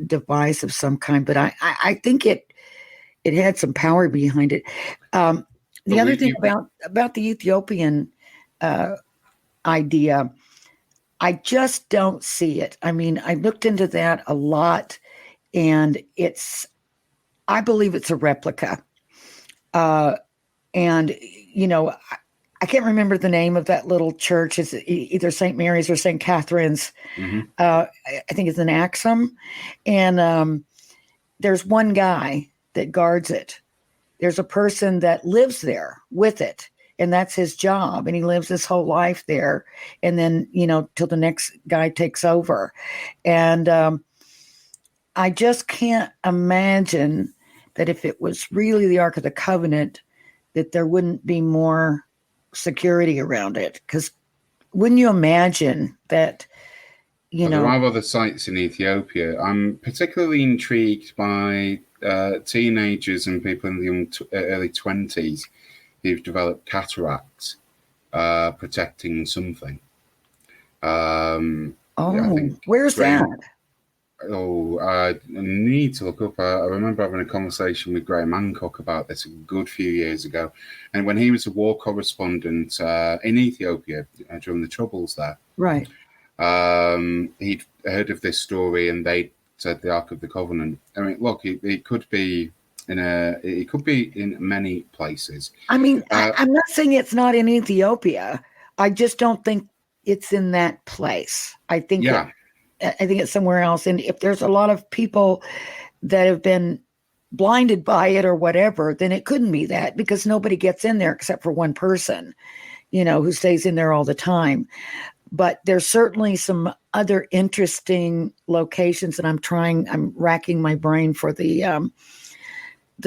S2: device of some kind. But I think it had some power behind it. The other thing about the Ethiopian idea, I just don't see it. I mean, I looked into that a lot, and I believe it's a replica. And, I can't remember the name of that little church. It's either St. Mary's or St. Catherine's.
S3: Mm-hmm.
S2: I think it's in Axum. And there's one guy that guards it. There's a person that lives there with it, and that's his job. And he lives his whole life there. And then, till the next guy takes over. And I just can't imagine that if it was really the Ark of the Covenant, that there wouldn't be more security around it. Because wouldn't you imagine that,
S3: There are other sites in Ethiopia. I'm particularly intrigued by teenagers and people in the early 20s who've developed cataracts protecting something.
S2: Where's that?
S3: I need to look up. I remember having a conversation with Graham Hancock about this a good few years ago. And when he was a war correspondent in Ethiopia during the Troubles there,
S2: right?
S3: He'd heard of this story, and they said the Ark of the Covenant. I mean, look, it could be in many places.
S2: I mean, I'm not saying it's not in Ethiopia. I just don't think it's in that place. I think it's somewhere else. And if there's a lot of people that have been blinded by it or whatever, then it couldn't be that, because nobody gets in there except for one person, who stays in there all the time. But there's certainly some other interesting locations, and I'm racking my brain for the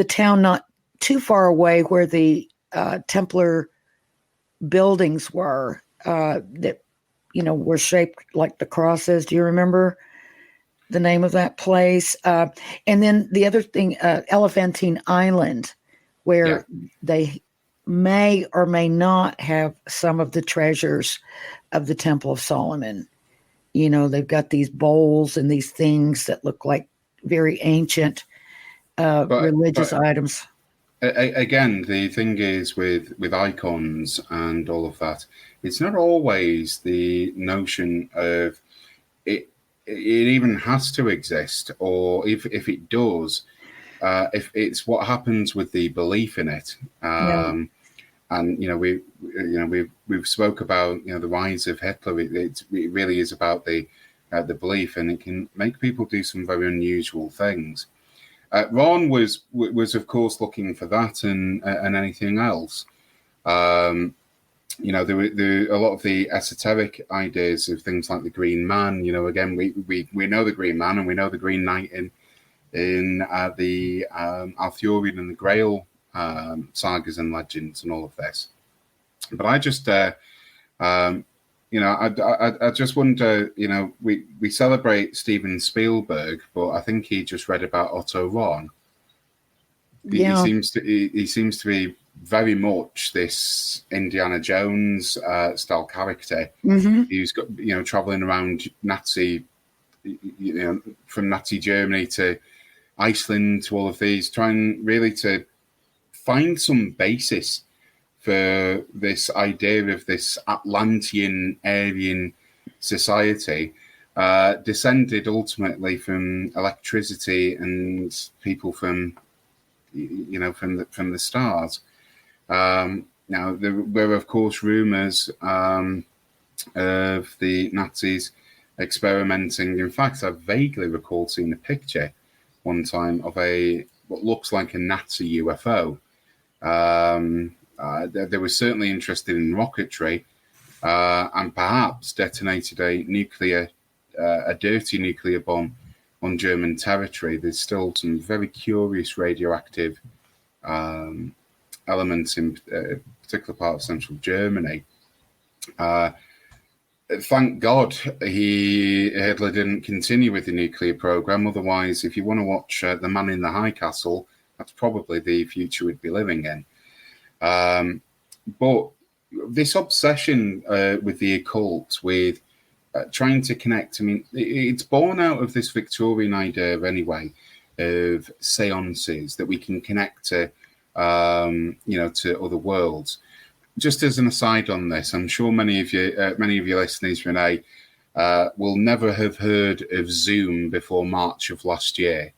S2: town not too far away where the Templar buildings were that were shaped like the crosses. Do you remember the name of that place? And then the other thing, Elephantine Island, where they may or may not have some of the treasures of the Temple of Solomon. They've got these bowls and these things that look like very ancient religious items.
S3: Again, the thing is with icons and all of that, it's not always the notion of it even has to exist, or if it does, if it's what happens with the belief in it. And we've spoke about the rise of Hitler. It really is about the belief, and it can make people do some very unusual things. Ron was of course looking for that and anything else. There were a lot of the esoteric ideas of things like the Green Man. Again, we know the Green Man, and we know the Green Knight in the Arthurian and the Grail sagas and legends and all of this. But I just I just wonder, we celebrate Steven Spielberg, but I think he just read about Otto Ron. He seems to be very much this Indiana Jones style character.
S2: Mm-hmm.
S3: Who's got traveling around Nazi, from Nazi Germany to Iceland to all of these, trying really to find some basis for this idea of this Atlantean Aryan society, descended ultimately from electricity and people from the stars. Now there were of course rumors of the Nazis experimenting. In fact, I vaguely recall seeing a picture one time of what looks like a Nazi UFO. They were certainly interested in rocketry, and perhaps detonated a dirty nuclear bomb on German territory. There's still some very curious radioactive elements in a particular part of central Germany. thank God Hitler didn't continue with the nuclear program. Otherwise, if you want to watch The Man in the High Castle, that's probably the future we'd be living in. But this obsession with the occult, with trying to connect, I mean, it's born out of this Victorian idea anyway, of seances that we can connect to, to other worlds. Just as an aside on this, I'm sure many of your listeners, Renee, will never have heard of Zoom before March of last year.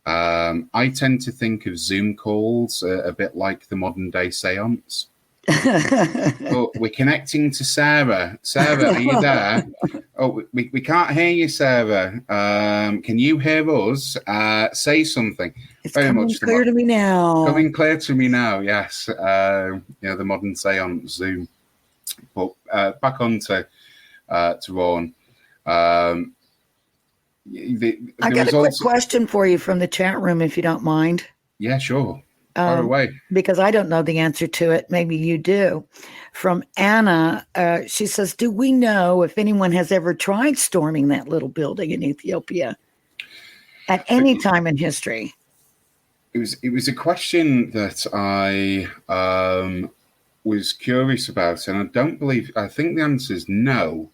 S3: I tend to think of Zoom calls a bit like the modern day seance. Oh, we're connecting to Sarah. Sarah, are you there? Oh, we can't hear you, Sarah. Can you hear us? Say something.
S2: It's very coming much clear to me now.
S3: Coming clear to me now, yes. The modern seance, Zoom. But back on to Ron. I
S2: got a quick question for you from the chat room, if you don't mind.
S3: Yeah, sure. Far away.
S2: Because I don't know the answer to it. Maybe you do. From Anna, she says, do we know if anyone has ever tried storming that little building in Ethiopia at any time in history?
S3: It was a question that I was curious about, and I think the answer is no.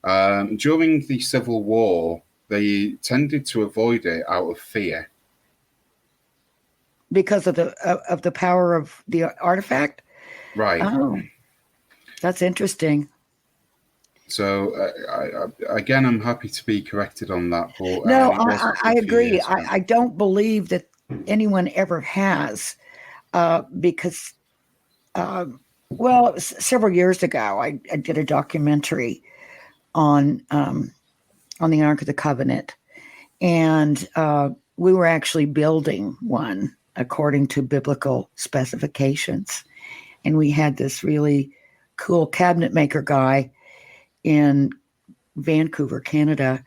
S3: During the Civil War, they tended to avoid it out of fear.
S2: Because of the power of the artifact?
S3: Right.
S2: Oh, that's interesting.
S3: So, again, I'm happy to be corrected on that. But,
S2: no, I agree. I don't believe that anyone ever has, because, several years ago, I did a documentary on the Ark of the Covenant, and we were actually building one according to biblical specifications. And we had this really cool cabinet maker guy in Vancouver, Canada,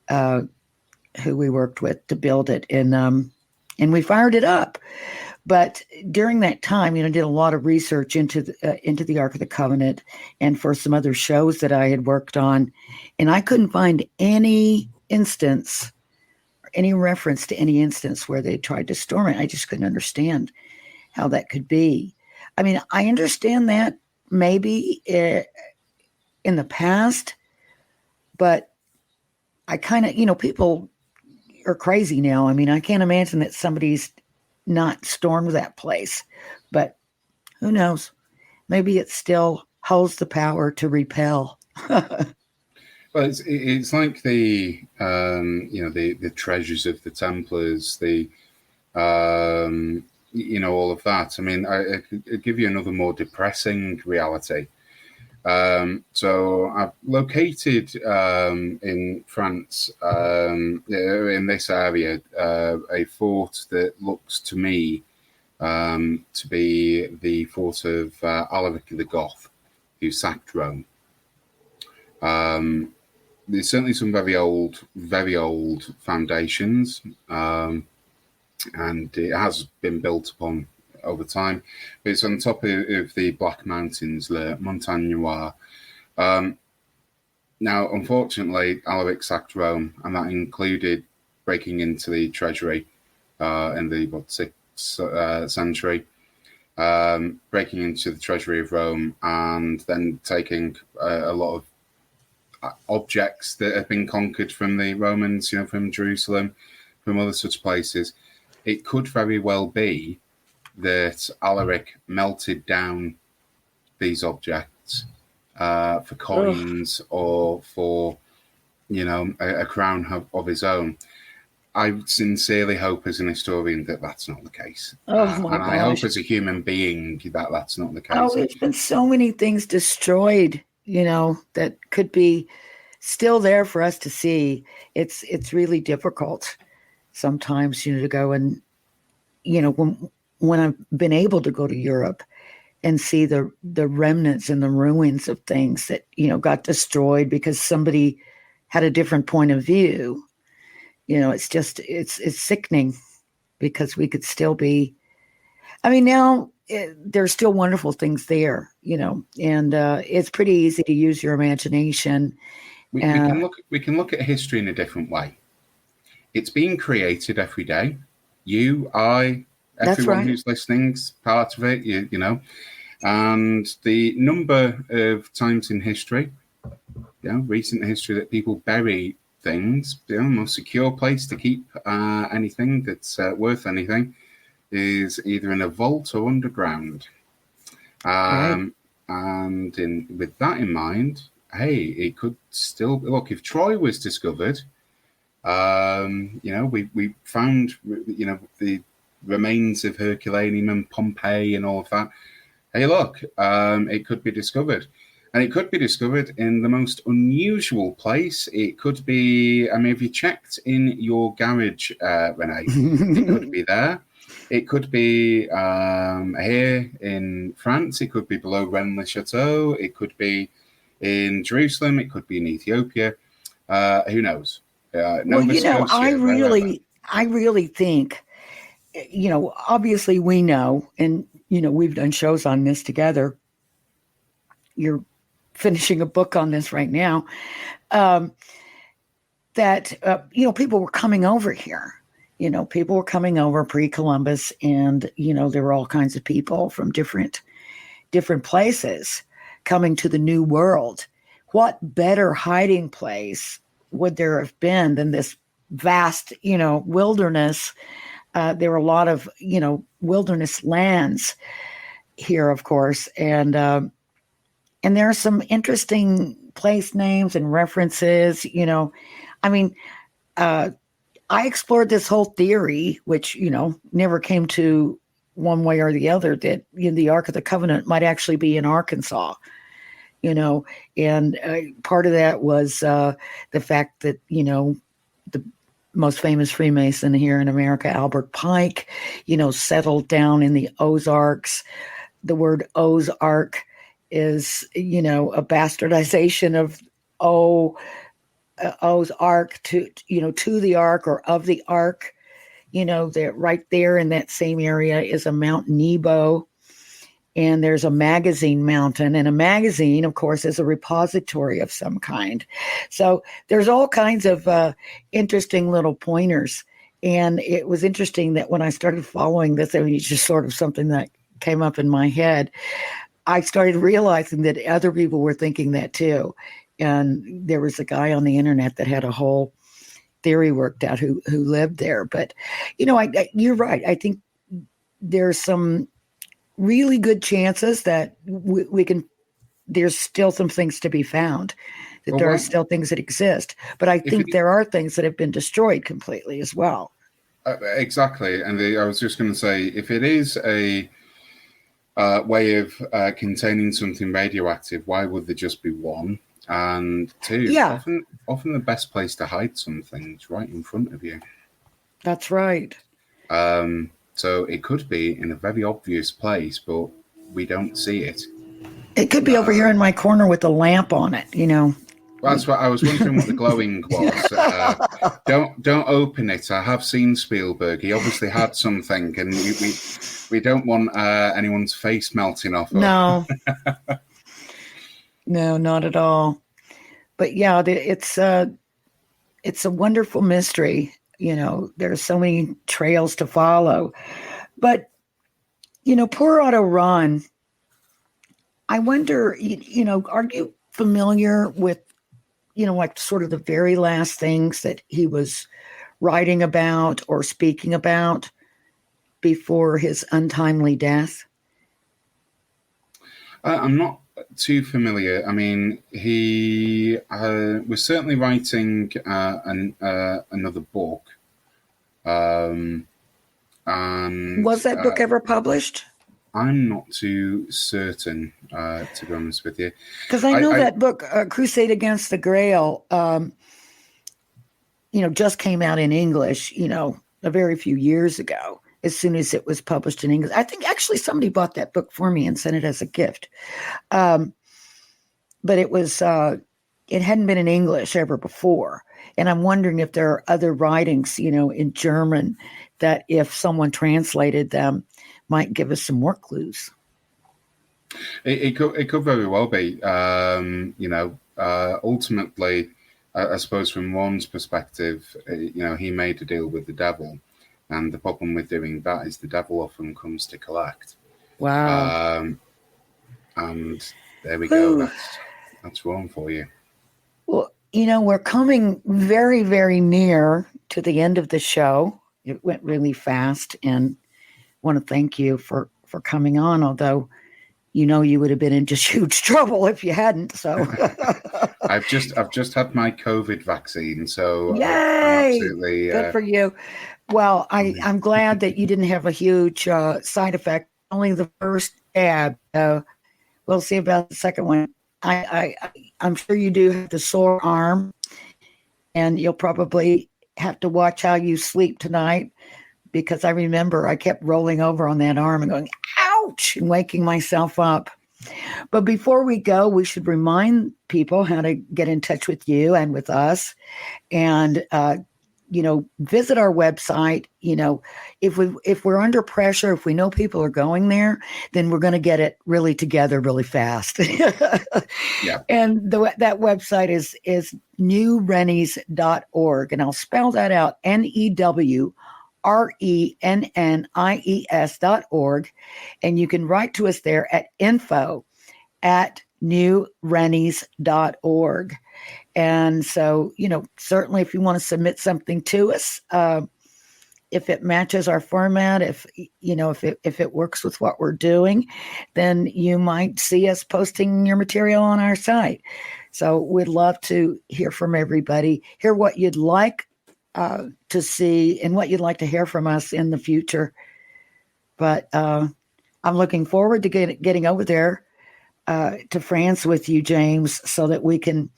S2: who we worked with to build it. And we fired it up. But during that time, did a lot of research into the Ark of the Covenant and for some other shows that I had worked on. And I couldn't find any instance, any reference to any instance where they tried to storm it. I just couldn't understand how that could be. I mean, I understand that maybe in the past, but I kind of, people are crazy now. I mean, I can't imagine that somebody's not stormed that place, but who knows? Maybe it still holds the power to repel.
S3: Well, it's like the treasures of the Templars, all of that. I mean, I could give you another more depressing reality. So I've located in France, in this area, a fort that looks to me to be the fort of Alaric the Goth, who sacked Rome. There's certainly some very old foundations, and it has been built upon over time. But it's on top of the Black Mountains, Le Montagne Noire. Now, unfortunately, Alaric sacked Rome, and that included breaking into the treasury in the 6th century, breaking into the treasury of Rome, and then taking a lot of objects that have been conquered from the Romans, from Jerusalem, from other such places. It could very well be that Alaric melted down these objects for coins or for, a crown of his own. I sincerely hope as an historian that that's not the case. And I hope as a human being that that's not the case.
S2: Oh, there's been so many things destroyed, that could be still there for us to see. It's really difficult sometimes, to go and, when I've been able to go to Europe and see the remnants and the ruins of things that, got destroyed because somebody had a different point of view, it's sickening because we could still be, now there's still wonderful things there, and it's pretty easy to use your imagination.
S3: We can look at history in a different way. It's being created every day. You, I, everyone who's listening's part of it. You know, and the number of times in history, recent history, that people bury things, the most secure place to keep anything that's worth anything is either in a vault or underground. And with that in mind, hey, it could still look, if Troy was discovered, we found the remains of Herculaneum and Pompeii and all of that. Hey, look, it could be discovered. And it could be discovered in the most unusual place. It could be, if you checked in your garage, Renee, it could be there. It could be here in France. It could be below Rennes-le-Chateau. It could be in Jerusalem. It could be in Ethiopia. Who knows?
S2: I really think, obviously we know, and, we've done shows on this together. You're finishing a book on this right now, that, people were coming over here. People were coming over pre-Columbus, and, there were all kinds of people from different places coming to the New World. What better hiding place would there have been than this vast, wilderness? There were a lot of, wilderness lands here, of course. And there are some interesting place names and references, I explored this whole theory, which, never came to one way or the other, that the Ark of the Covenant might actually be in Arkansas, and part of that was the fact that, the most famous Freemason here in America, Albert Pike, settled down in the Ozarks. The word Ozark is, a bastardization of O's Ark to the Ark, or of the Ark. That right there in that same area is a Mount Nebo, and there's a magazine mountain, and a magazine, of course, is a repository of some kind. So there's all kinds of interesting little pointers. And it was interesting that when I started following this, it's just sort of something that came up in my head. I started realizing that other people were thinking that too. And there was a guy on the internet that had a whole theory worked out who lived there. But, you're right. I think there's some really good chances that we can, there's still some things to be found, that there are still things that exist. But I think there are things that have been destroyed completely as well.
S3: Exactly. And I was just going to say, if it is a way of containing something radioactive, why would there just be one? And two, often the best place to hide something is right in front of you.
S2: That's right.
S3: So it could be in a very obvious place, but we don't see it.
S2: It could be over here in my corner with a lamp on it,
S3: Well, that's what I was wondering what the glowing was. Don't open it. I have seen Spielberg. He obviously had something, and we don't want anyone's face melting off.
S2: No. No, not at all. But yeah, it's a wonderful mystery. There's so many trails to follow. But, poor Otto Rahn, I wonder, are you familiar with, like sort of the very last things that he was writing about or speaking about before his untimely death?
S3: I'm not too familiar. He was certainly writing another book. And
S2: was that book ever published?
S3: I'm not too certain, to be honest with you.
S2: Because I know that book, Crusade Against the Grail, just came out in English, a very few years ago, as soon as it was published in English. I think actually somebody bought that book for me and sent it as a gift. But it was, it hadn't been in English ever before. And I'm wondering if there are other writings, in German, that if someone translated them might give us some more clues.
S3: It could very well be. Ultimately, I suppose from Ron's perspective, he made a deal with the devil, and the problem with doing that is the devil often comes to collect.
S2: Wow.
S3: And there we go. That's Ron for you.
S2: Well, we're coming very, very near to the end of the show. It went really fast, and want to thank you for coming on, although you would have been in just huge trouble if you hadn't. So
S3: I've just had my COVID vaccine, so
S2: yay!
S3: I'm absolutely
S2: good for you. Well, I'm glad that you didn't have a huge side effect. Only the first jab. We'll see about the second one. I'm sure you do have the sore arm, and you'll probably have to watch how you sleep tonight, because I remember I kept rolling over on that arm and going, ouch, and waking myself up. But before we go, we should remind people how to get in touch with you and with us, and visit our website. If we're under pressure, if we know people are going there, then we're going to get it really together really fast.
S3: Yeah. And
S2: that website is newrennies.org, and I'll spell that out: NEWRENNIES.org, and you can write to us there at info@newrennies.org. And so, certainly if you want to submit something to us, if it matches our format, if it works with what we're doing, then you might see us posting your material on our site. So we'd love to hear from everybody, hear what you'd like to see and what you'd like to hear from us in the future. But I'm looking forward to getting over there to France with you, James, so that we can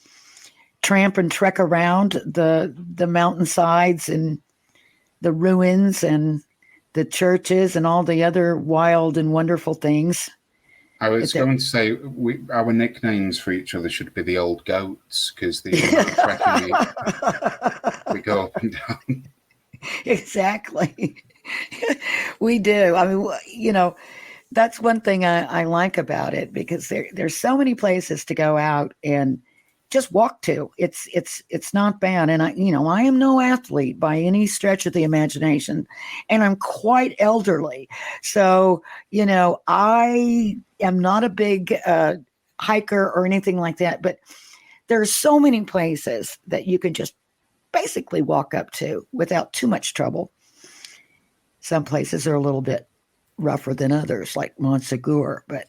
S2: tramp and trek around the mountainsides and the ruins and the churches and all the other wild and wonderful things.
S3: I was going to say our nicknames for each other should be the old goats, because we go up and down.
S2: Exactly. We do. I mean, that's one thing I like about it, because there's so many places to go out and just walk to. It's not bad. And I am no athlete by any stretch of the imagination, and I'm quite elderly. So, I am not a big hiker or anything like that, but there's so many places that you can just basically walk up to without too much trouble. Some places are a little bit rougher than others, like Montsegur. But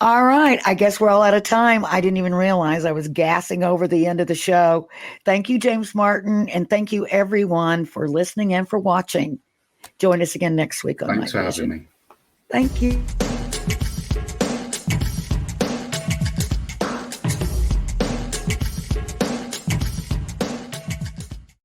S2: all right, I guess we're all out of time. I didn't even realize I was gassing over the end of the show. Thank you, James Martin, and thank you everyone for listening and for watching. Join us again next week on
S3: Thanks
S2: Night
S3: for
S2: Vision.
S3: having me.
S2: Thank you.